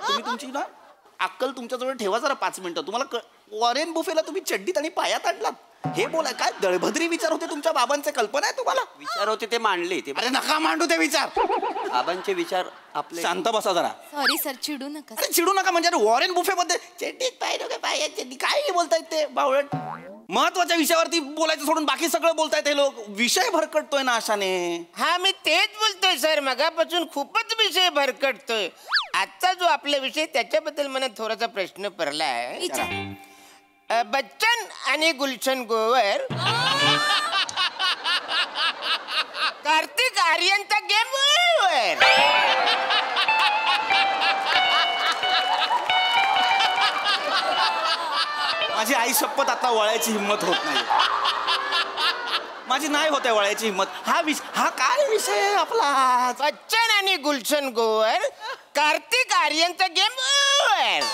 तुम्ही तुमची ना अक्कल तुमच्याजवळ ठेवा जरा 5 मिनिटं. तुम्हाला वॉरेन बुफेला तुम्ही चड्डीत आणि पायात आणलात. हे बोलाय काय दळभद्री विचार होते तुमच्या बाबांचे, कल्पना आहे तुम्हाला? विचार होते ते मांडले ते. अरे नका मांडू ते विचार. बाबांचे विचार आपले. शांत बसा जरा. सॉरी सर, चिडू नका. अरे चिडू नका म्हणजे वॉरेन बुफे मध्ये चड्डीत पाय डोके पाय चड्डी काय बोलतायत ते बावळट. महत्वाच्या विषयावरती बोलायचं सोडून बाकी सगळं बोलतायत हे लोक. विषय भरकटतोय ना अशाने. हा मी तेच बोलतोय सर, मगापासून खूपच विषय भरकटतोय. आजचा जो आपला विषय त्याच्याबद्दल मला थोडासा प्रश्न पडलाय. बच्चन आणि गुलशन गोवर कार्तिक आर्यनचा गेम ओव्हर. माझी आई शपथ आता वळायची हिंमत होत नाही. माझी नाही होते वळायची हिंमत. हा काय विषय आहे आपला? बच्चन आणि गुलशन गोवर कार्तिक आर्यनचा गेम ओव्हर.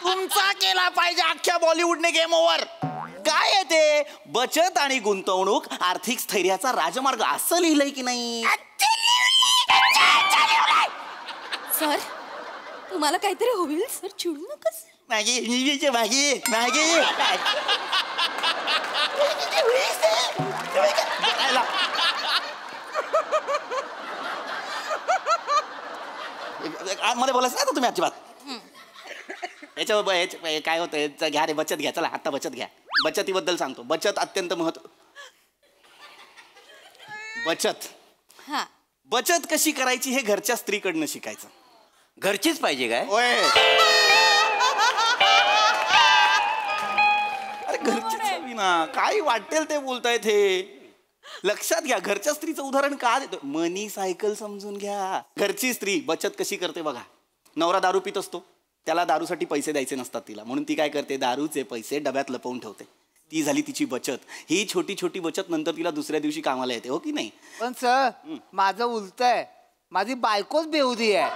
तुमचा केला पाहिजे अख्ख्या बॉलिवूडने गेम ओव्हर. काय आहे ते? बचत आणि गुंतवणूक आर्थिक स्थैर्याचा राजमार्ग असं लिहिलंय की नाही? सर तुम्हाला काहीतरी होईल सर, चिडू नका. मागे मागे मागे मध्ये बोलायचं ना तुम्ही अजिबात. याच्यावर काय होतं घ्या रे, बचत घ्या. चला आता बचत घ्या. बचतीबद्दल सांगतो. बचत अत्यंत बचत कशी करायची हे घरच्या स्त्रीकडनं शिकायचं. घरचीच पाहिजे काय? होय. अरे घरचीच हवी ना. काय वाटेल ते बोलतायत हे. लक्षात घ्या, घरच्या स्त्रीचं उदाहरण का देतो? मनी सायकल समजून घ्या. घरची स्त्री बचत कशी करते बघा. नवरा दारू पित असतो, त्याला दारूसाठी पैसे द्यायचे नसतात तिला, म्हणून ती काय करते, दारूचे पैसे डब्यात लपवून ठेवते. ती झाली तिची बचत. ही छोटी छोटी बचत नंतर तिला दुसऱ्या दिवशी कामाला येते. हो की नाही? पण सर माझं उलट आहे, माझी बायकोच बेहुदी आहे.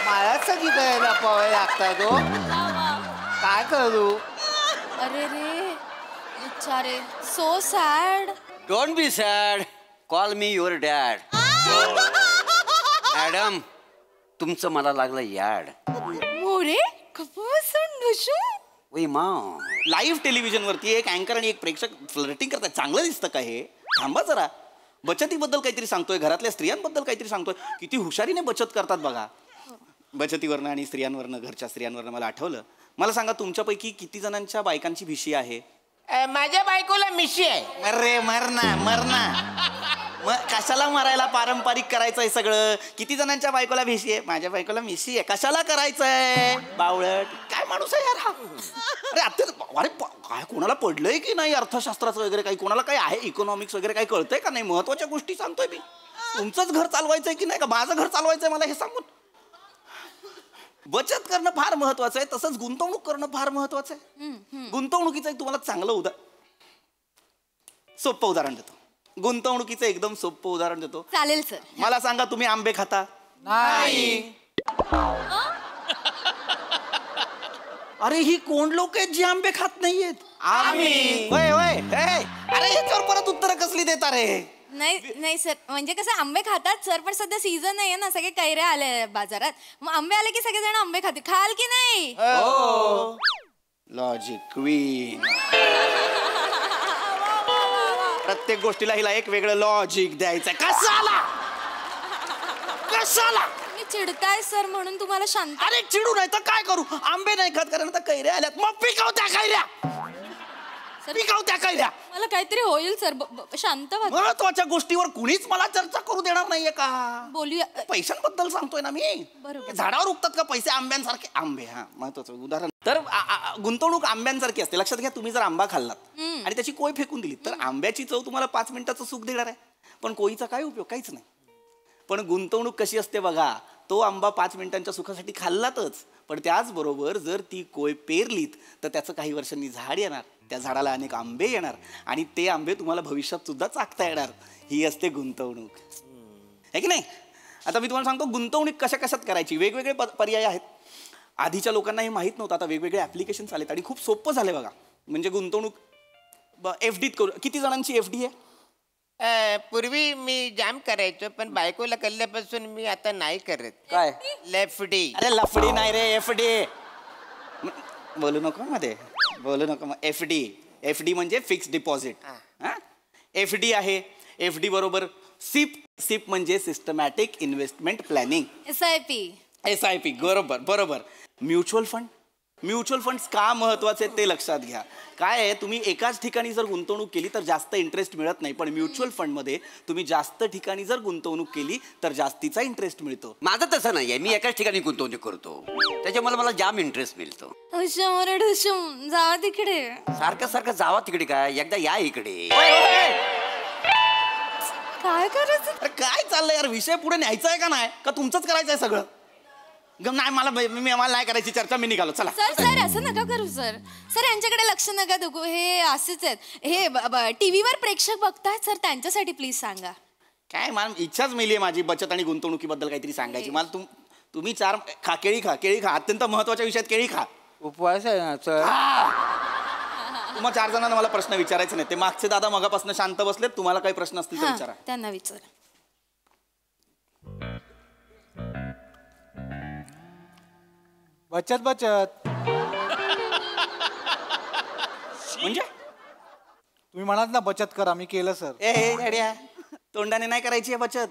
मला सगळी करायला पावे लागतात. हो काय करू? अरे रे बिचारे, so sad. Don't be sad, call me your dad. Madam तुमचं मला लागलं याड. मोरे कपासून ढुशू. वही मा. लाईव्ह टेलिव्हिजन वरती एक अँकर आणि एक प्रेक्षक फ्लर्टिंग करतात. चांगलं दिसतं का हे? थांबा जरा. बचतीबद्दल काहीतरी सांगतोय, घरातल्या स्त्रियांबद्दल काहीतरी सांगतोय. किती हुशारीने बचत करतात बघा. बचतीवरनं आणि स्त्रियांवरनं, घरच्या स्त्रियांवरनं मला आठवलं. मला सांगा तुमच्यापैकी किती जणांच्या बायकांची भिशी आहे? माझ्या बायकोला मिशी आहे. अरे मरना मरना. कशाला मरायला पारंपरिक करायचंय सगळं? किती जणांच्या बायकोला भिशी आहे? माझ्या बायकोला मिशी आहे. कशाला करायचंय? बावळट काय माणूस आहे यार हा. अरे अरे काय कोणाला पडलंय की नाही अर्थशास्त्राचं वगैरे काही? कोणाला काय आहे इकॉनॉमिक्स वगैरे काही कळतंय का नाही? महत्वाच्या गोष्टी सांगतोय मी. तुमचंच घर चालवायचंय की नाही का माझं घर चालवायचंय मला हे सांगून. बचत करणं फार महत्वाचं आहे, तसंच गुंतवणूक करणं फार महत्वाचं आहे. गुंतवणुकीचं एक तुम्हाला चांगलं सोपं उदाहरण देतो. गुंतवणुकीचं एकदम सोपं उदाहरण देतो. चालेल सर. मला सांगा तुम्ही आंबे खाता? नाही. अरे ही कोण लोक आहेत जी आंबे खात नाहीयेत? आम्ही. होय होय. अरे याच्यावर परत उत्तर कसली देता रे? नाही नाही सर, म्हणजे कसं आंबे खातात सर, पण सध्या सीझन नाहीये ना, सगळे कैऱ्या आले बाजारात. मग आंबे आले की सगळेजण आंबे खाते. खाल की नाही? Logic queen. प्रत्येक गोष्टीला हिला एक वेगळं लॉजिक द्यायचंय. कशाला? कशाला? मी चिडताय सर म्हणून तुम्हाला शांत. अरे चिडू नाही तर काय करू? आंबे नाही खात कारण आता कैऱ्या आल्यात. मग पिकवत्या कैऱ्या. पिकवत्या कैऱ्या. मला काहीतरी होईल सर, शांत व्हा. महत्वाच्या गोष्टीवर कुणीच मला चर्चा करू देणार नाहीये का? बोलूया. पैशांबद्दल सांगतोय ना मी. बरोबर. झाडावर उगतात का पैसे? आंब्यांसारखे आंबे. हा महत्वाचं उदाहरण. तर गुंतवणूक आंब्यांसारखी असते. लक्षात घ्या, तुम्ही जर आंबा खाल्लात आणि त्याची कोय फेकून दिली तर आंब्याची चव तुम्हाला 5 मिनिटाचं सुख देणार आहे, पण कोयीचा काय उपयोग? काहीच नाही. पण गुंतवणूक कशी असते बघा. तो आंबा 5 मिनिटांच्या सुखासाठी खाल्लातच, पण त्याचबरोबर जर ती कोय पेरलीत तर त्याचं काही वर्षांनी झाड येणार, त्या झाडाला अनेक आंबे येणार आणि ते आंबे तुम्हाला भविष्यात सुद्धा चाखता येणार. ही असते गुंतवणूक, आहे की नाही? आता मी तुम्हाला सांगतो गुंतवणूक कशा कशात करायची. वेगवेगळे पर्याय आहेत. आधीच्या लोकांना हे माहीत नव्हतं, आता वेगवेगळे ॲप्लिकेशन्स आलेत आणि खूप सोपं झालं बघा. म्हणजे गुंतवणूक FDत करू. किती जणांची FD आहे? पूर्वी मी जाम करायचो पण बायकोला कळल्यापासून मी आता नाही करत. काय? लेफ्टी. अरे लफडी नाही रे, एफडी. बोलू नको मध्ये, बोलू नको. एफ डी म्हणजे फिक्स डिपॉझिट. एफ डी आहे. एफ डी बरोबर सिप म्हणजे सिस्टमॅटिक इन्व्हेस्टमेंट प्लॅनिंग. SIP. बरोबर. म्युच्युअल फंड्स का महत्वाचे ते लक्षात घ्या. काय आहे, तुम्ही एकाच ठिकाणी जर गुंतवणूक केली तर जास्त इंटरेस्ट मिळत नाही, पण म्युच्युअल फंडमध्ये तुम्ही जास्त ठिकाणी जर गुंतवणूक केली तर जास्तीचा इंटरेस्ट मिळतो. माझं तसं नाही आहे, मी एकाच ठिकाणी गुंतवणूक करतो, त्याच्यामुळे मला जाम इंटरेस्ट मिळतो. जावा तिकडे. सारखं जावा तिकडे काय, एकदा या इकडे. काय करायचं? अरे काय चाललंय यार, विषय पुढे न्यायचा आहे का नाही, का तुमचंच करायचं आहे सगळं? नाही मला नाही करायची चर्चा, मी निघालो. चला सर असं नका करू सर. यांच्याकडे लक्ष नका देऊ, हे असेच आहेत. हे टीव्हीवर प्रेक्षक बघतायत सर, त्यांच्यासाठी प्लीज सांगा. काय मला इच्छाच मिळली माझी बचत आणि गुंतवणुकीबद्दल काहीतरी सांगायची. मला तुम्ही केळी खा. अत्यंत महत्वाच्या विषयात केळी खा. उपवास आहे ना सर. तुम्हा 4 जणांना मला प्रश्न विचारायचे नाही. ते मागचे दादा मगापासून शांत बसलेत. तुम्हाला काही प्रश्न असतील तर विचारा. त्यांना विचारा. बचत म्हणजे तुम्ही म्हणाल ना बचत करा, मी केलं सर. तोंडाने नाही करायची आहे बचत.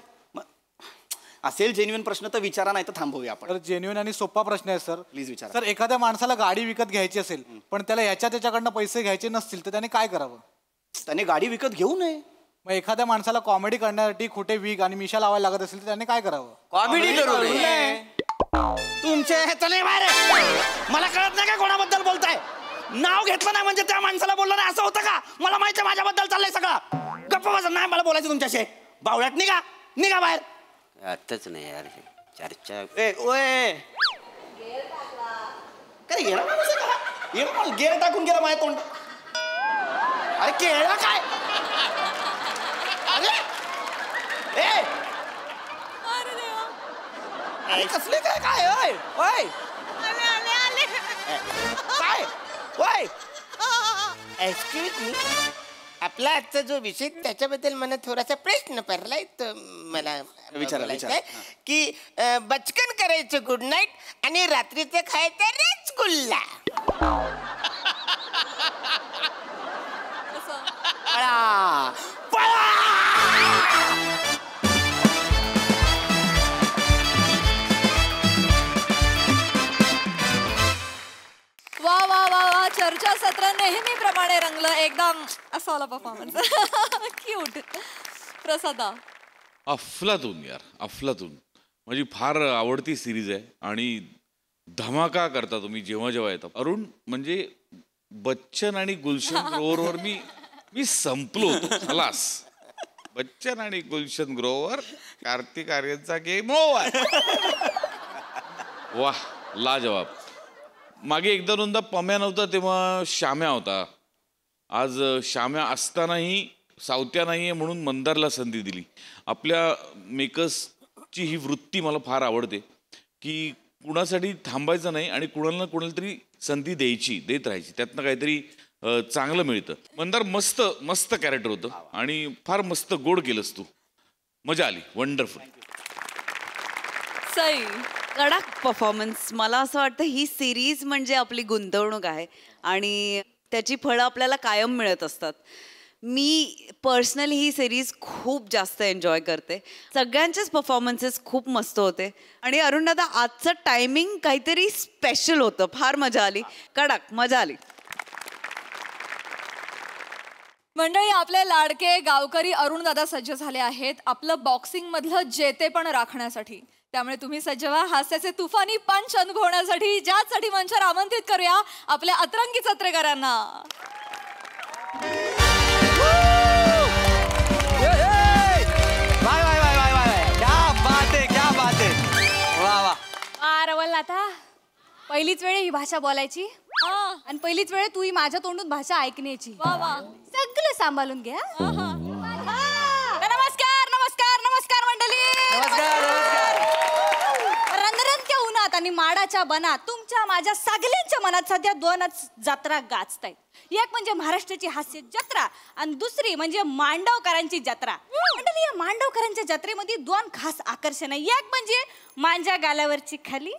असेल जेन्युइन प्रश्न तर विचारा, नाही तर थांबवूया आपण. तर जेन्युइन आणि सोपा प्रश्न आहे सर. प्लीज विचारा. सर, एखाद्या माणसाला गाडी विकत घ्यायची असेल पण त्याला त्याच्याकडनं पैसे घ्यायचे नसतील तर त्याने काय करावं? त्याने गाडी विकत घेऊ नये. मग एखाद्या माणसाला कॉमेडी करण्यासाठी खोटे विग आणि मिशा लावायला लागत असेल तर त्याने काय करावं? कॉमेडी करू नये. तुमचे चले बाहेर. मला कळत नाही का कोणाबद्दल बोलताय? नाव घेतलं नाही म्हणजे त्या माणसाला बोललं नाही असं होतं का? मला माहिती आहे माझ्याबद्दल चाललंय सगळं. गप्प बसा, नाही मला बोलायचं तुमच्याशी. बावळ्यात निघा बाहेर. आताच नाही यार चर्चा. गेर टाकून गेला माझ्या तोंड. अरे केळं काय? अरे कसले काय एक्सक्यूज मी, आपला आजचा जो विषय त्याच्याबद्दल मला थोडासा प्रश्न पडलाय, तर मला विचारा की बचकन करायचं गुड नाईट आणि रात्रीचं खायचं रसगुल्ला. वा वा वा वा, चर्चासत्र नेहमीप्रमाणे रंगलं. एकदम असा वाला परफॉर्मन्स. क्यूट. प्रसादा. अफलातून यार, अफलातून माझी फार आवडती सिरीज आहे आणि धमाका करता तुम्ही जेव्हा येतात. अरुण, म्हणजे बच्चन आणि गुलशन ग्रोव्हरवर मी संपलो होतो. खलास. बच्चन आणि गुलशन ग्रोव्हर, कार्तिक आर्यनचा गेम ओव्हर. वाह, लाजवाब. मागे एकदा दोनदा पम्या नव्हता तेव्हा श्याम्या होता. आज श्याम्या असतानाही सावत्या नाही आहे म्हणून मंदारला संधी दिली. आपल्या मेकर्सची ही वृत्ती मला फार आवडते की कुणासाठी थांबायचं नाही आणि कुणाला तरी संधी देत राहायची. त्यातनं काहीतरी चांगलं मिळतं. मंदार मस्त कॅरेक्टर होतं आणि फार मस्त गोड केलंस तू. मजा आली. वंडरफुल. सई. कडक परफॉर्मन्स. मला असं वाटतं ही सिरीज म्हणजे आपली गुंतवणूक आहे आणि त्याची फळं आपल्याला कायम मिळत असतात. मी पर्सनली ही सिरीज खूप जास्त एन्जॉय करते. सगळ्यांचेच परफॉर्मन्सेस खूप मस्त होते आणि अरुण दादा आजचं टायमिंग काहीतरी स्पेशल होतं. फार मजा आली. कडक मजा आली. मंडळी, आपले लाडके गावकरी अरुण दादा सज्ज झाले आहेत आपलं बॉक्सिंग मधलं जेतेपण राखण्यासाठी. त्यामुळे तुम्ही सज्ज व्हा हास्याचे तुफानी पंच अनुभवण्यासाठी, ज्यासाठी मंचावर आमंत्रित करूया आपल्या अतरंगी जत्रेकरांना. रवल आता पहिलीच वेळ ही भाषा बोलायची आणि पहिलीच वेळ तू ही माझ्या तोंडून भाषा ऐकण्याची. सगळं सांभाळून घ्या. नमस्कार नमस्कार नमस्कार मंडळी. रणरणत्या उन्हात आणि माडाच्या बनात तुमच्या माझ्या सगळ्यांच्या मनात सध्या दोनच जत्रा गाजतायत. एक म्हणजे महाराष्ट्राची हास्य जत्रा आणि दुसरी म्हणजे मांडवकरांची जत्रा. मंडळी, या मांडवकरांच्या जत्रेमध्ये दोन खास आकर्षण आहे. एक म्हणजे मांजा गालावरची खाली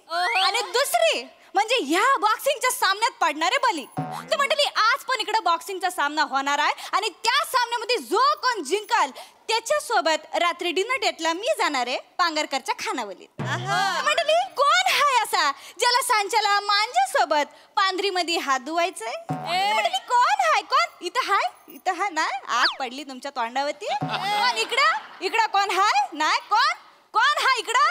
आणि दुसरी म्हणजे ह्या बॉक्सिंगच्या सामन्यात पडणारे बली. तर मंडळी, आज पण इकडे बॉक्सिंगचा सामना होणार आहे आणि त्या सामन्यामध्ये जो कोण जिंकाल त्याच्यासोबत रात्री डिनर डेटला मी जाणार आहे पांगरकरच्या खानावलीत. मंडळी, कोण हाय असा ज्याला सांच्याला मांजासोबत पांढरीमध्ये हात धुवायचंय? मंडळी, कोण हाय? कोण इथं हाय? इथं हाय ना? आग पडली तुमच्या तोंडावरती. कोण इकडं कोण हाय? नाही कोण हाय इकडं?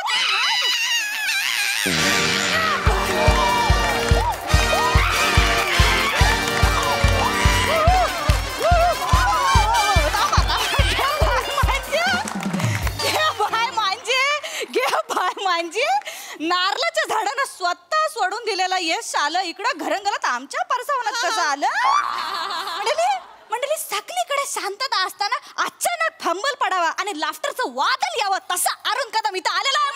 नारळाच्या झाडानं स्वतः सोडून दिलेला यश आलं इकडं घरंगलात आमच्या परसावनात कसं आलं? मंडळी, सगळीकडे शांतता असताना अचानक फंबल पडावा आणि लाफ्टरचं वादळ यावं तसं अरुण कदम इथं आलेला आहे.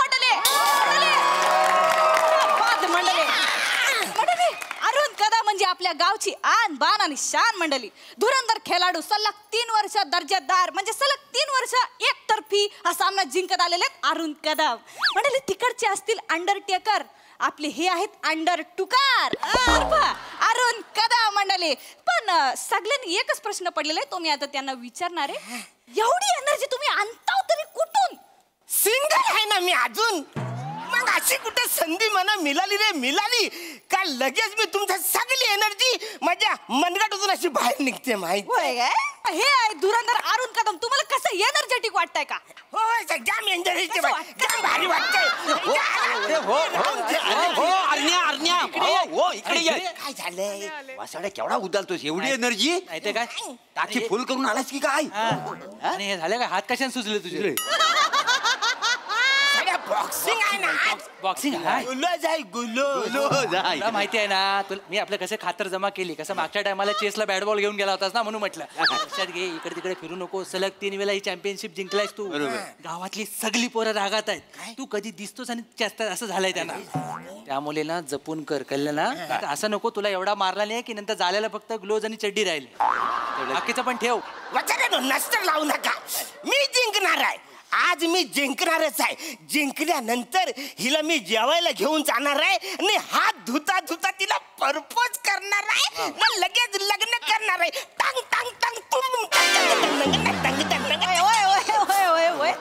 मंडळी, अरुण कदम म्हणजे आपल्या गावची आन बान आणि शान. मंडळी, धुरंधर खेळाडू, सलग 3 वर्ष दर्जेदार म्हणजे सलग 3 वर्ष एकतर्फी हा सामना जिंकत आलेले अरुण कदम. मंडळी, तिकडचे असतील अंडरटेकर, आपले हे आहेत अंडर टुकार अरुण कदम. मंडळी, पण सगळ्यांनी एकच प्रश्न पडलेला आहे, तो मी आता त्यांना विचारणार आहे. एवढी एनर्जी तुम्ही आणता तरी कुठून? सिंगल आहे ना मी अजून. मग अशी कुठे संधी मला मिळाली का लगेच मी तुमच्या सगळी एनर्जी माझ्या मनगटातून अशी बाहेर निघते माहिती. हे आहे धुरंधर अरुण कदम. तुम्हाला कसं एनर्जेटिक वाटतंय का? हो, जाम एनर्जेटिक जाम भारी वाटतंय. काय झालंय? वासाड्या केवढा उदालतोस? एवढी एनर्जी माहितीये काय? टाकी फुल करून आलास की काय? आणि हे झालं काय? हात कशाने सुचले तुझे? बॉक्सिंग आहे ना. बॉक्सिंग आहे. तुला माहिती आहे ना, मी आपलं कसं खातर जमा केली, कसं मागच्या टायमाला चेसला बॅट बॉल घेऊन गेला होतास ना, म्हणून म्हटलं लक्षात घे, इकडे तिकडे फिरू नको. सलग 3 वेळा ही चॅम्पियनशिप जिंकलायस तू. गावातली सगळी पोरं रागात आहेत, तू कधी दिसतोस आणि चेस्तात असं झालंय त्यांना. त्यामुळे ना जपून कर, कळलं ना? असं नको तुला एवढा मारला नाही की नंतर झालेला फक्त ग्लोव्ज आणि चड्डी राहिले. बाकीचं पण ठेव. नस्तर लावू नका. मी जिंकणार आहे. आज मी जिंकणारच आहे. जिंकल्यानंतर हिला मी जेवायला घेऊन जाणार आहे आणि हात धुता धुता तिला प्रपोज करणार आहे. मग लगेच लग्न करणार आहे. टंग टंग टंग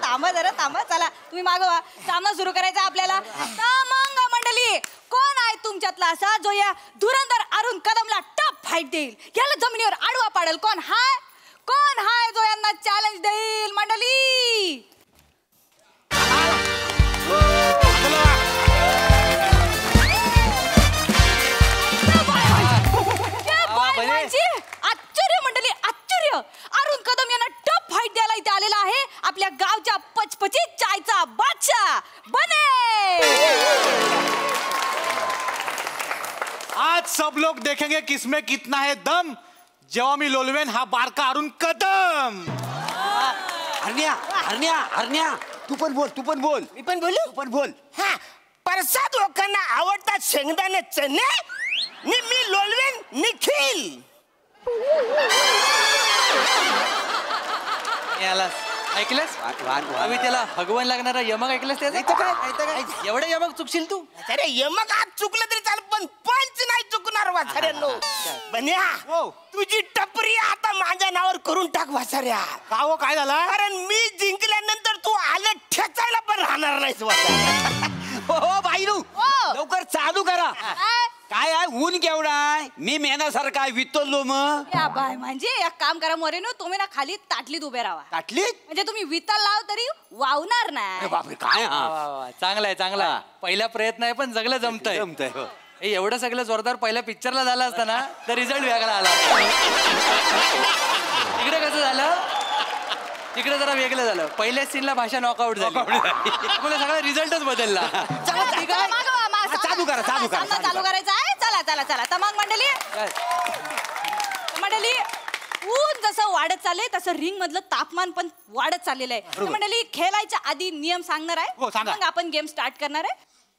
थांबा जरा, थांबा. चला तुम्ही मागवा, सामना सुरू करायचा आपल्याला. मग मंडळी, कोण आहे तुमच्यातला असा जो या धुरंधर अरुण कदमला टफ फाईट देईल, याला जमिनीवर आडवा पाडेल? कोण हाय जो यांना चॅलेंज देईल? मंडळी, आश्चर्य मंडळी, आश्चर्य. अरुण कदम यांना टफ फाईट द्यायला इथे आलेला आहे आपल्या गावच्या पचपचित चायचा बादशाह बने. आज सब लोग देखेंगे किसमें कितना है दम. जेव्हा मी लोलवेन हा बारका अरुण कदम. हरण्या तू पण बोल. मी पण बोलू. हा, प्रसाद लोकांना आवडतात शेंगदाणे चणे. मी लोलवेन निखिल. ऐकलंस? आम्ही त्याला भगवान लागणारा यमक ऐकलंस त्याचं? काय एवढं यमक चुकशील तू? अरे यमक आज चुकलं तरी चाल, पण पंच नाही चुकणार वासाऱ्यांनो. बन्या, तुझी टपरी आता माझ्या नावावर करून टाक वासाऱ्या. का हो, काय झालं? कारण मी जिंकल्यानंतर तू आलं ठेचायला पण राहणार नाहीस वासाऱ्या. हो बाईरू, लवकर चालू करा. काय आहे, ऊन केवढा आहे? मी मेहनासारखा वितलो. मग या बाय, म्हणजे एक काम करा मोरेनो, तुम्ही ना खाली ताटलीत उभे राहा. ताटलीत म्हणजे तुम्ही विता लाव तरी वावणार नाही. बापरे, काय? चांगला पहिला प्रयत्न आहे, पण जगलं जमतंय. हे एवढं सगळं जोरदार पहिल्या पिक्चरला झालं असतं ना, तर रिझल्ट वेगळा आला. इकडे कसं झालं, तिकडे जरा वेगळं झालं. पहिल्या सीनला भाषा नॉकआउट झाली, त्यामुळे सगळा रिझल्टच बदलला. चालू करायचा आहे. चला तर मग मंडळी, ऊन जसं वाढत चाललंय तसं रिंग मधलं तापमान पण वाढत चाललेलं आहे. मंडळी, खेळायच्या आधी नियम सांगणार आहे, मग आपण गेम स्टार्ट करणार आहे.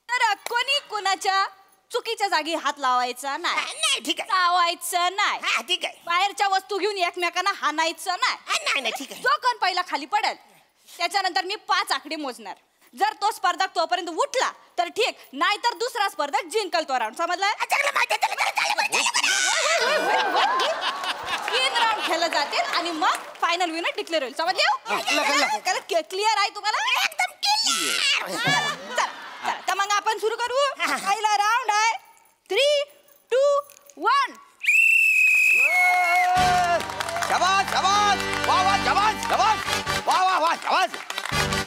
तर कोणी कोणाच्या चुकीच्या जागी हात लावायचा नाही. नाही ठीक आहे. चावायचं नाही. हा ठीक आहे. बाहेरच्या वस्तू घेऊन एकमेकांना हाणायचं नाही. नाही नाही ठीक आहे. जो कोण पहिला खाली पडेल त्याच्यानंतर मी 5 आकडे मोजणार. जर तो स्पर्धक तोपर्यंत उठला तर ठीक, नाहीतर दुसरा स्पर्धक जिंकल तो राऊंड. समजलाय? 3 राऊंड खेळले जातील आणि मग फायनल विनर डिक्लेअर होईल. समजले? क्लिअर आहे तुम्हाला? एकदम क्लिअर. तर मग आपण सुरू करू. पहिला राऊंड आहे 3, 2, 1. शाबास शाबास वा वा शाबास शाबास वा वा वा शाबास.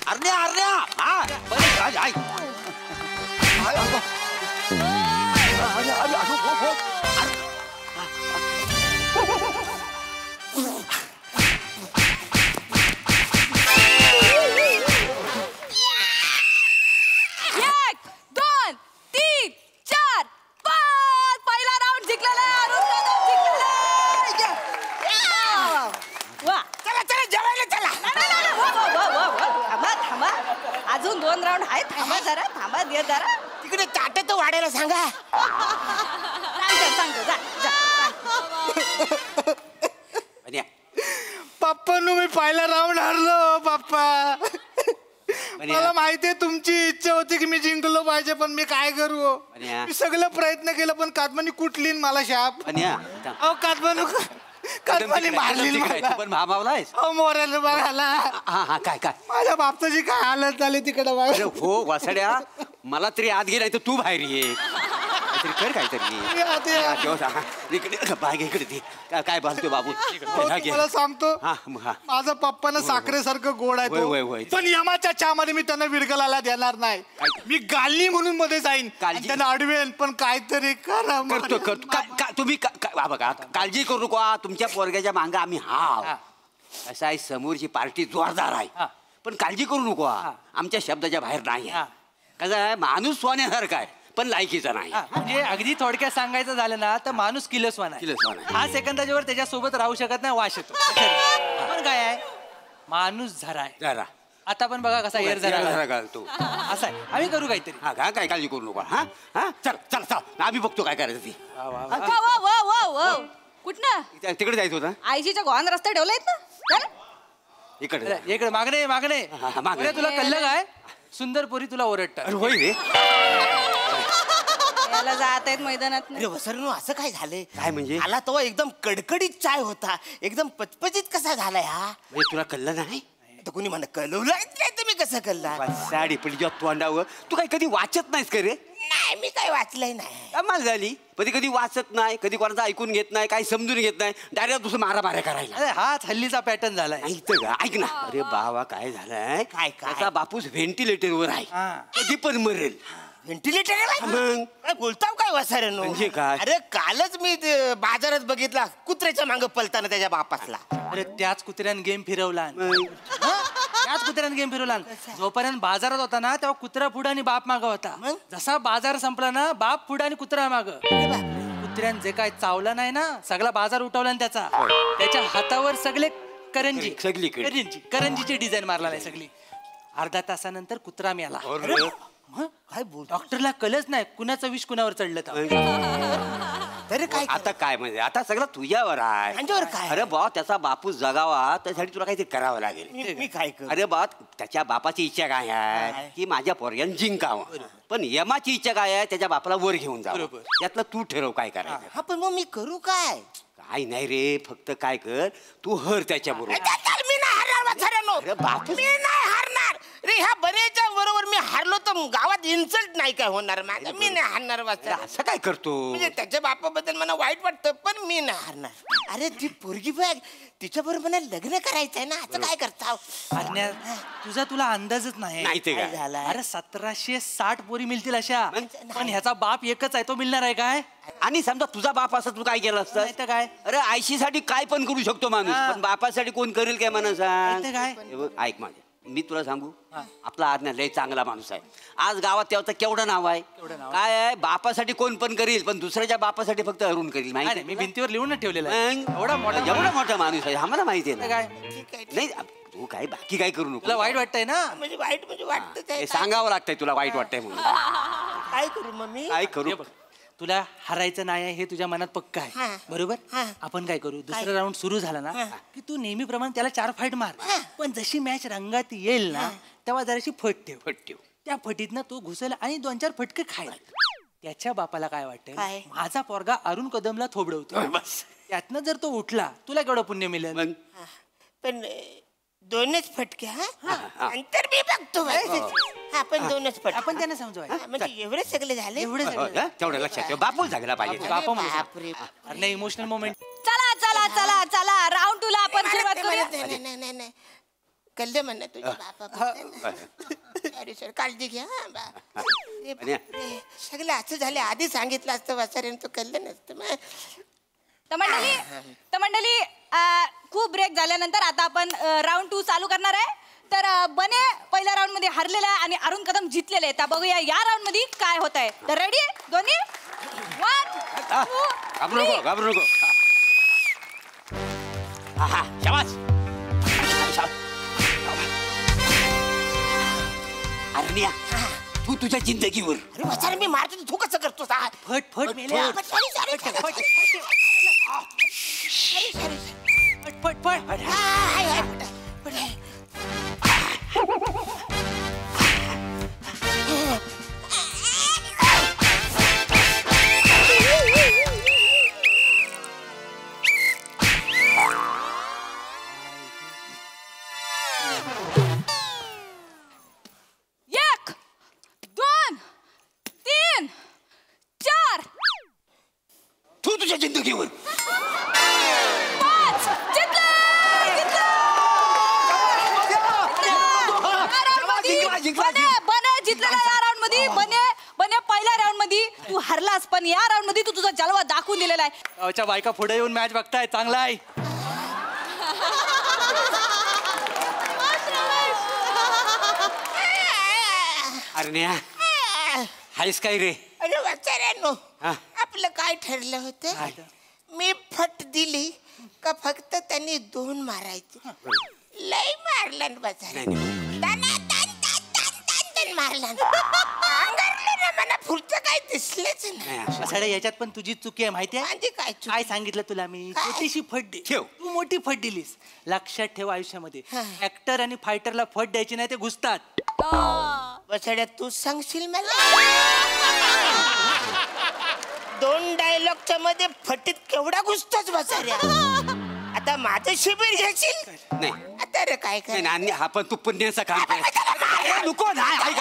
अर्ण्या अर्ण्या हा बरे राज आई अजून 2 राऊंड आहेत. थांबा जरा, थांबा दे जरा. तिकडे ताट तर वाढायला सांगा. सांगतो जा पप्पा मी पहिला राऊंड हारलो पप्पा. मला माहितीये तुमची इच्छा होती की मी जिंकलो पाहिजे, पण मी काय करू. मी सगळं प्रयत्न केलं पण कादमानी कुठली मला शाप. अहो कादमानी मारली पण भामावला मोऱ्याला बघायला. हा काय काय माझ्या बापची काय हालत झाली तिकडे बघा. हो वासड्या मला तरी आत गेलाय तर तू बाहेर ये कर काहीतरी. इकडे बाग इकडे ती काय बोलतो बाबू. मला सांगतो माझा पप्पानं साखरेसारखं गोड आहे, पण यमाच्या चहामध्ये मी त्यांना विरगलाला देणार नाही. मी गाली म्हणून मध्ये जाईन, त्यांना अडवेन, पण काहीतरी करा. तुम्ही बघा काळजी करू नका. तुमच्या पोरग्याच्या मांगा आम्ही हाव. असं आहे समोरची पार्टी जोरदार आहे, पण काळजी करू नको. आमच्या शब्दाच्या बाहेर नाही आहे. कसं आहे माणूस सोन्यासारखा आहे पण लायकीचा नाही. म्हणजे अगदी थोडक्यात सांगायचं झालं ना तर माणूस किलसवान आहे. 5 सेकंदाच्या वर त्याच्यासोबत राहू शकत नाही, वास येतो. पण काय आहे माणूस झरा आहे. जरा आता पण बघा कसा एअर झरा घालतो. असं आहे. आम्ही करू काहीतरी. हा काय काळजी करू नका. हा हा चल चल चल आम्ही बघतो काय करायचं ती. कुठनं तिकडे जायचं होतं. आईजीच्या गोहान रस्ता ठेवलायत ना. इकडे इकडे मागणे मागणे तुला कळलं काय. सुंदर पोरी तुला ओरडतात. होय रे याला जात आहेत मैदानात. अरे वसरनो असं काय झालंय. काय म्हणजे आला तो एकदम कडकडीत चाय होता, एकदम पचपचित कसा झालाय हा. म्हणजे तुला कळलं नाही तर कोणी म्हणा कळवलं नाही. तुम्ही कसं कळला. साडी पण जेव्हा तोंडावर तू काही कधी वाचत नाहीस का रे. नाही मी काही वाचलंय नाही. कमाल झाली. कधी कधी वाचत नाही, कधी कोणाचं ऐकून घेत नाही, काही समजून घेत नाही, डायरेक्ट दुसरं मारामाऱ्या करायला. अरे हाच हल्लीचा पॅटर्न झालाय. ऐक ना. अरे बाबा काय झालंय काय काय बापूस व्हेंटिलेटरवर आहे, कधी पण मरेल. व्हेंटिलेटर मग बोलताव काय वसाऱ्यानो. म्हणजे काय. अरे कालच मी बाजारात बघितला कुत्र्याच्या मागं पलताना त्याच्या बापासला. अरे त्याच कुत्र्यानं गेम फिरवला. त्याच कुत्र्यानं गेम फिरवला. जोपर्यंत बाजारात होता ना तेव्हा कुत्रा पुढे आणि बाप माग होता. जसा बाजार संपला ना बाप पुढे आणि कुत्रा माग. कुत्र्यानं जे काय चावलं नाही ना सगळा बाजार उठवला त्याचा. त्याच्या हातावर सगळे करंजीची डिझाईन मारला नाही सगळी. अर्धा तासानंतर कुत्रा मेला. काय बोल. डॉक्टरला कळच नाही कुणाचं विष कुणावर चढलं तरी काय. आता काय म्हणजे आता सगळं तुझ्यावर आहे. काय. अरे बा त्याचा बापूस जगावा त्यासाठी तुला काहीतरी करावं लागेल. मी काय करू. अरे बा त्याच्या बापाची इच्छा काय आहे की माझ्या पोरग्यानं जिंकावं, पण यमाची इच्छा काय आहे त्याच्या बापाला वर घेऊन जावं. यातलं तू ठरव काय करायचं. हा पण मग मी करू काय. काय नाही रे फक्त काय कर तू हर त्याच्या बरोबर. मी नाही हरणार. मी नाही हरणार रे. ह्या बरेच्या बरोबर मी हारलो तर गावात इन्सल्ट नाही काय होणार माझं. मी नाही हरणार. असं काय करतो म्हणजे त्याच्या बापाबद्दल मला वाईट वाटतं पण मी नाही हरणार. अरे ती पोरगी बघ तिच्या बरोबर मला लग्न करायचंय ना. असं काय करता. तुझा तुला अंदाजच नाही ते काय झालं. अरे 1760 पोरी मिळतील अशा, पण ह्याचा बाप एकच आहे तो मिळणार आहे काय. आणि समजा तुझा बाप असं तू काय केलं असतं काय. अरे आयशीसाठी काय पण करू शकतो माणूस, पण बापासाठी कोण करेल काय म्हणा सांग. काय ऐक माझे मी तुला सांगू आपला आज्ञा लय चांगला माणूस आहे. आज गावात त्याचं केवढं नाव आहे. काय आहे बापासाठी कोण पण करील पण दुसऱ्याच्या बापासाठी फक्त अरुण करील. माहिती मी भिंतीवर लिहून ठेवलेलं एवढा मोठा माणूस आहे आम्हाला माहिती आहे ना. नाही तू काय बाकी काय करू नको. तुला वाईट वाटतंय ना. म्हणजे वाईट म्हणजे वाटतं सांगावं लागतंय तुला वाईट वाटतंय म्हणून. काय करू मग मी काय करू. तुला हरायचं नाही आहे हे तुझ्या मनात पक्क आहे बरोबर आपण काय करू दुसरा राऊंड सुरू झाला ना की तू नेहमीप्रमाणे त्याला 4 फाईट मार पण जशी मॅच रंगात येईल ना तेव्हा जराशी फट ठेव त्या फटीतनं तो घुसेल आणि 2-4 फटके खायला त्याच्या बापाला काय वाटतं माझा पोरगा अरुण कदमला थोबडवतो त्यातनं जर तो उठला तुला केवढं पुण्य मिळेल पण 2च फटके नंतर मी बघतो आपण 2च फटके आपण त्यांना समजवाय म्हणजे एवढे सगळे झाले तेवढं लक्षात ठेव बापू जागला पाहिजे नाही इमोशनल मोमेंट चला चला चला चला राऊंड 2 ला आपण सुरुवात करूया नाही कळलं म्हणणं तुझ्या बापा अरे सर काळजी घ्या सगळं असं झालं आधी सांगितलं असतं वाचाऱ्यानं तो कळलं नसतं तर मंडळी खूप ब्रेक झाल्यानंतर आता आपण राऊंड 2 चालू करणार आहे तर बने पहिल्या राऊंड मध्ये हरलेला आहे आणि अरुण कदम जिंकलेले आहे तर बघूया या राऊंड मध्ये काय होत आहे तर रेडी दोन्ही 1 2 घाबरू नको शाबास अरण्या तू तुझ्या जिंदगीवर अरे वाचारे मी मारतो तू कसं करतो फट मेल्या तू तुझ्या जिंदगीवर पहिल्या राऊंड मध्ये तू हरलास पण या राऊंड मध्ये तू तुझा जलवा दाखवून दिलेला आहे गावच्या बायका पुढे येऊन मॅच बघताय चांगला आहे अरण्या हायस काय रे अरे वाचाऱ्यांनो आपलं काय ठरलं होतं मी फट दिली का फक्त त्यांनी 2 मारायचे लय मारला मारला मला पुढचं काय दिसलंच नाही याच्यात पण तुझी चुकी आहे माहिती आहे काय सांगितलं तुला मी छोटीशी फट दे तू मोठी फट दिलीस लक्षात ठेव आयुष्यामध्ये ऍक्टर आणि फायटरला फट द्यायची नाही ते घुसतात बसड्या तू सांगशील मला 2 डायलॉगच्या मध्ये फटीत केवढा घुसतोच बसाऱ्या आता माझं शिबिर घेशील नाही आता रे काय काय नाही आपण तू पुण्याचं काम नको नाही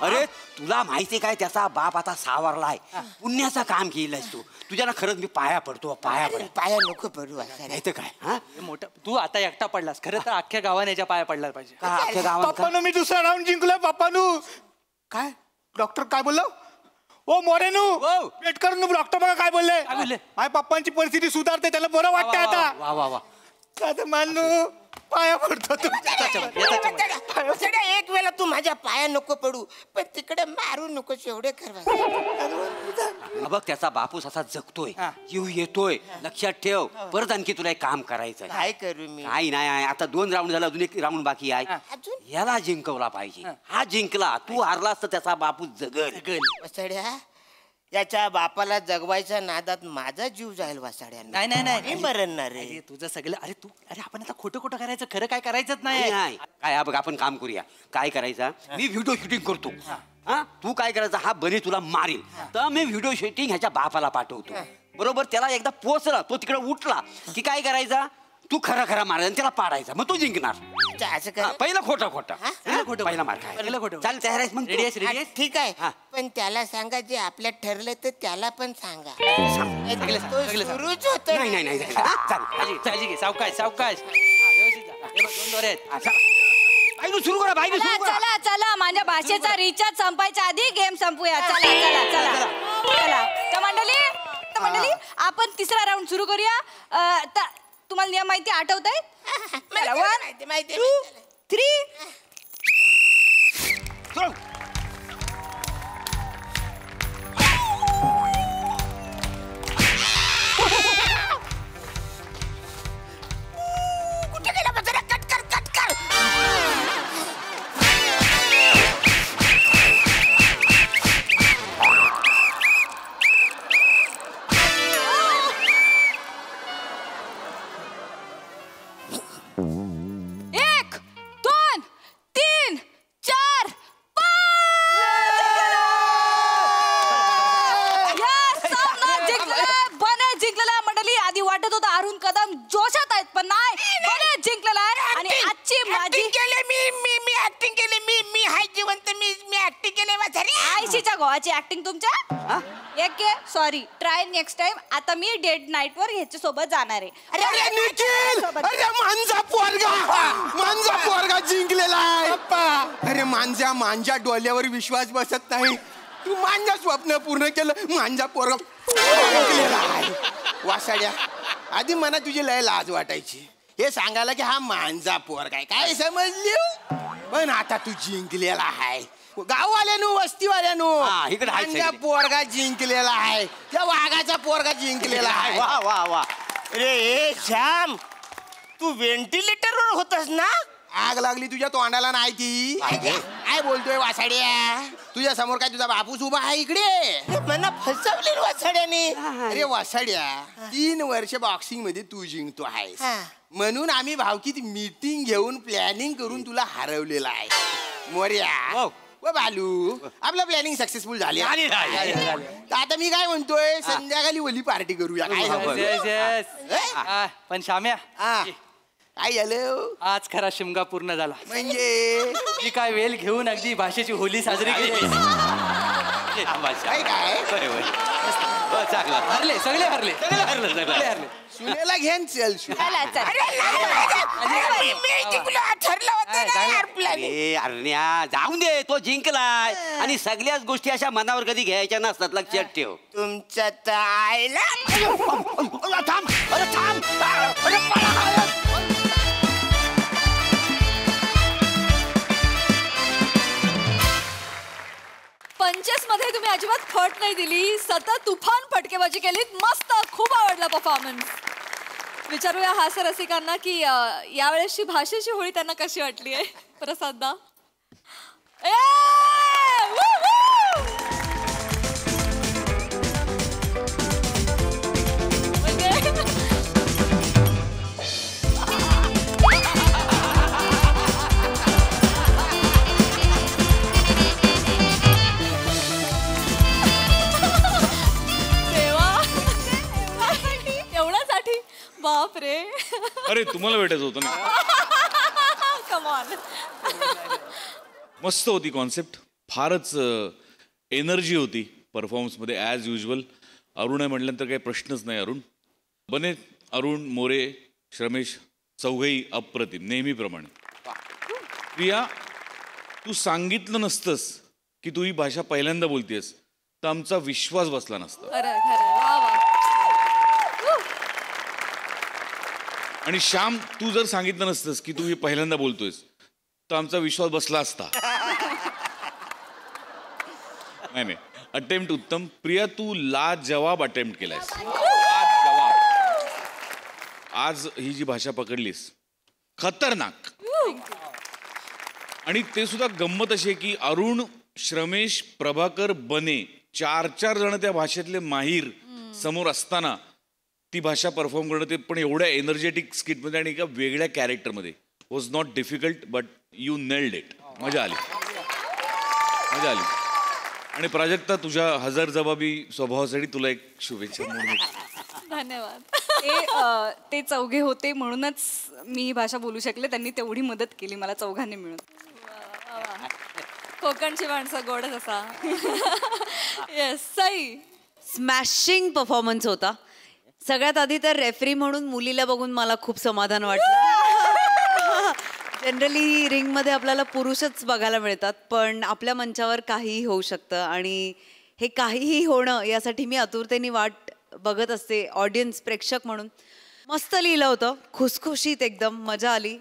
अरे तुला माहिती काय त्याचा बाप आता सावरलाय पुण्याचं काम केलंयस तू तुझ्या ना खरंच मी पाया पडतो पाया नको पडू नाही तर काय मोठं तू आता एकटा पडलास खरं तर अख्ख्या गावाने याच्या पाया पडला पाहिजे अख्ख्या गावात पप्पानो मी दुसरा राऊंड जिंकलोय पप्पानू काय डॉक्टर काय बोललो ओ मोरेनू वेट कर नू डॉक्टर बघा काय बोलले माझ्या पप्पांची परिस्थिती सुधारते त्याला बरं वाटतं आता वा आता मानू पाया पडतो एक वेळा तू माझ्या पाया नको पडू पण तिकडे मारू नकोस एवढे बघ त्याचा बापूस असा जगतोय जीव येतोय लक्षात ठेव परत आणखी तुला एक काम करायचं काय करू मी काही नाही आता 2 राऊंड झाला अजून 1 राऊंड बाकी आहे याला जिंकवला पाहिजे हा जिंकला तू हारलास तर त्याचा बापू जगल याच्या बापाला जगवायच्या नादात माझा जीव जाईल वासाड्यांना नाही मरणार रे तुझं सगळं अरे आपण आता खोटं करायचं खरं काय करायचंच नाही काय बघ आपण काम करूया काय करायचं मी व्हिडिओ शूटिंग करतो तू काय करायचं हा बने तुला मारेल तर मी व्हिडिओ शूटिंग ह्याच्या बापाला पाठवतो बरोबर त्याला एकदा पोचला तो तिकडे उठला की काय करायचा तू खरा मारायचा त्याला पाडायचा मग तो जिंकणार पहिला खोटा पहिला मार चाल तयार आहेस मग ठीक आहे पण त्याला सांगा जे आपल्या ठरलं तर त्याला पण सांगा सुरूच होत नाही सावकाश सुरू करा चला माझ्या भाषेचा रिचार्ज संपायच्या आधी गेम संपूया चला तर मंडळी आपण तिसरा राऊंड सुरू करूया तुम्हाला नियम माहिती आठवत आहे 1 2 3 कुठे गेला बसऱ्या कट कर ऍक्टिंग केली मी हाय जिवंत मी ऍक्टिंग केली वाचारी आयशीच्या गोवाची ऍक्टिंग तुमच्या एक सॉरी ट्राय नेक्स्ट टाइम. आता मी डेट नाईट वर ह्याच्या सोबत जाणार आहे. अरे निखिल अरे मांजा पोरगा जिंकलेला आहे. अरे मांजा डोल्यावर विश्वास बसत नाही. तू मांजा स्वप्न पूर्ण केलं. मांजा पोरगा जिंकलेला आहे. वासाड्या आधी मला तुझी लय लाज वाटायची हे सांगायला की हा मांजा पोरगा काय समजली. पण आता तू जिंकलेला आहे. गाववाल्यानो वस्तीवाल्यानो मांजा पोरगा जिंकलेला आहे. त्या वाघाचा पोरगा जिंकलेला आहे. वा वा वा. अरे श्याम तू व्हेंटिलेटरवर होतस ना. आग लागली तुझ्या तोंडाला नाही ती. काय बोलतोय वासाड्या. तुझ्या समोर काय तुझा बापूस उभा आहे इकडे. मला फसवली वासाड्याने. अरे वासाड्या 3 वर्ष बॉक्सिंग मध्ये तू जिंकतो आहेस म्हणून आम्ही भावकीत मीटिंग घेऊन प्लॅनिंग करून तुला हरवलेला आहे. मोर्या व बालू आपलं प्लॅनिंग सक्सेसफुल झाले. आता मी काय म्हणतोय संध्याकाळी वली पार्टी करूया. काय पण शाम्या काय झालं. आज खरा शिमगा पूर्ण झाला. म्हणजे मी काय वेल घेऊन अगदी भाषेची होली साजरी केली. हरले सगळे हरले सुनेला घेन चल. अरण्या जाऊन दे तो जिंकलाय आणि सगळ्याच गोष्टी अशा मनावर कधी घ्यायच्या नसतात लक्षात ठेव. तुमच्या आईला थांब अरे थांब. 25 मध्ये तुम्ही अजिबात फट नाही दिली. सतत तुफान फटकेबाजी केलीत. मस्त खूप आवडला परफॉर्मन्स. विचारूया हास्य रसिकांना की यावेळेसची भाषेची होळी त्यांना कशी वाटली आहे. प्रसाददा बाप रे. अरे तुम्हाला भेटायचं होतं ना. कमॉन. मस्त होती कॉन्सेप्ट. फारच एनर्जी होती परफॉर्मन्समध्ये ॲज युजल. अरुण आहे म्हटल्यानंतर काही प्रश्नच नाही. अरुण बने अरुण मोरे श्रमेश चौघही अप्रतिम नेहमीप्रमाणे. प्रिया तू सांगितलं नसतंस की तू ही भाषा पहिल्यांदा बोलतेस तर आमचा विश्वास बसला नसता. आणि श्याम तू जर सांगितलं नसतंस की तू हे पहिल्यांदा बोलतोयस तर आमचा विश्वास बसला असता. नाही अटेम्प्ट उत्तम. प्रिया तू लाजवाब अटेम्प्ट केलायस. लाजवाब. आज ही जी भाषा पकडलीस खतरनाक. आणि ते सुद्धा गंमत अशी आहे की अरुण श्रमेश प्रभाकर बने 4 जण त्या भाषेतले माहीर समोर असताना ती भाषा परफॉर्म करणं ते पण एवढ्या एनर्जेटिक स्किटमध्ये आणि एका वेगळ्या कॅरेक्टरमध्ये was not difficult but you nailed it. मजा आली. आणि प्राजक्ता तुझ्या हजरजबाबी स्वभावासाठी तुला एक शुभेच्छा. धन्यवाद. ते चौघे होते म्हणूनच मी ही भाषा बोलू शकले. त्यांनी तेवढी मदत केली मला चौघांनी मिळून. कोकणची माणसं गोडच असा. येस सई. स्मॅशिंग परफॉर्मन्स होता. सगळ्यात आधी तर रेफरी म्हणून मुलीला बघून मला खूप समाधान वाटलं. जनरली रिंगमध्ये आपल्याला पुरुषच बघायला मिळतात पण आपल्या मंचावर काहीही होऊ शकतं आणि हे काहीही होणं यासाठी मी आतुरतेने वाट बघत असते ऑडियन्स प्रेक्षक म्हणून. मस्त लिहिलं होतं. खुसखुशीत एकदम मजा आली.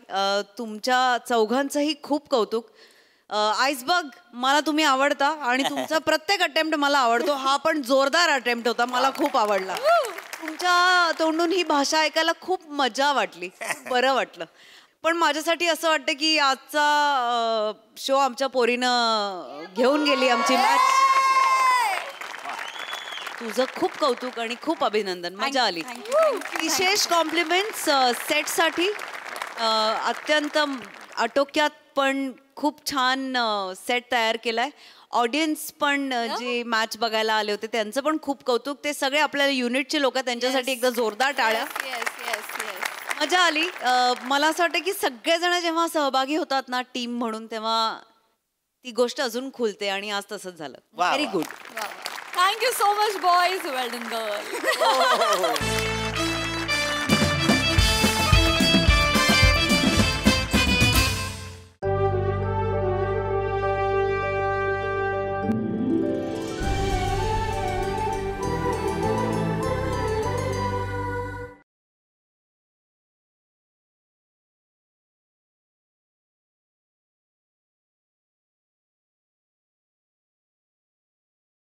तुमच्या चौघांचंही खूप कौतुक. आईसबर्ग मला तुम्ही आवडता आणि तुमचा प्रत्येक अटेम्प्ट मला आवडतो. हा पण जोरदार अटेम्प्ट होता. मला खूप आवडला. तुमच्या तोंडून ही भाषा ऐकायला खूप मजा वाटली. बरं वाटलं. पण माझ्यासाठी असं वाटतं की आजचा शो आमच्या पोरीनं घेऊन गेली आमची मॅच. तुझं खूप कौतुक आणि खूप अभिनंदन. मजा आली. विशेष कॉम्प्लिमेंट्स सेटसाठी. अत्यंत आटोक्यात पण खूप छान सेट तयार केलाय. ऑडियन्स पण जे मॅच बघायला आले होते त्यांचं पण खूप कौतुक. ते सगळे आपल्या युनिटचे लोक त्यांच्यासाठी एकदा जोरदार टाळ्या. मजा आली. मला असं वाटतं की सगळेजण जेव्हा सहभागी होतात ना टीम म्हणून, तेव्हा ती गोष्ट अजून खुलते आणि आज तसंच झालं. Very good. Thank you so much boys. Well done girl.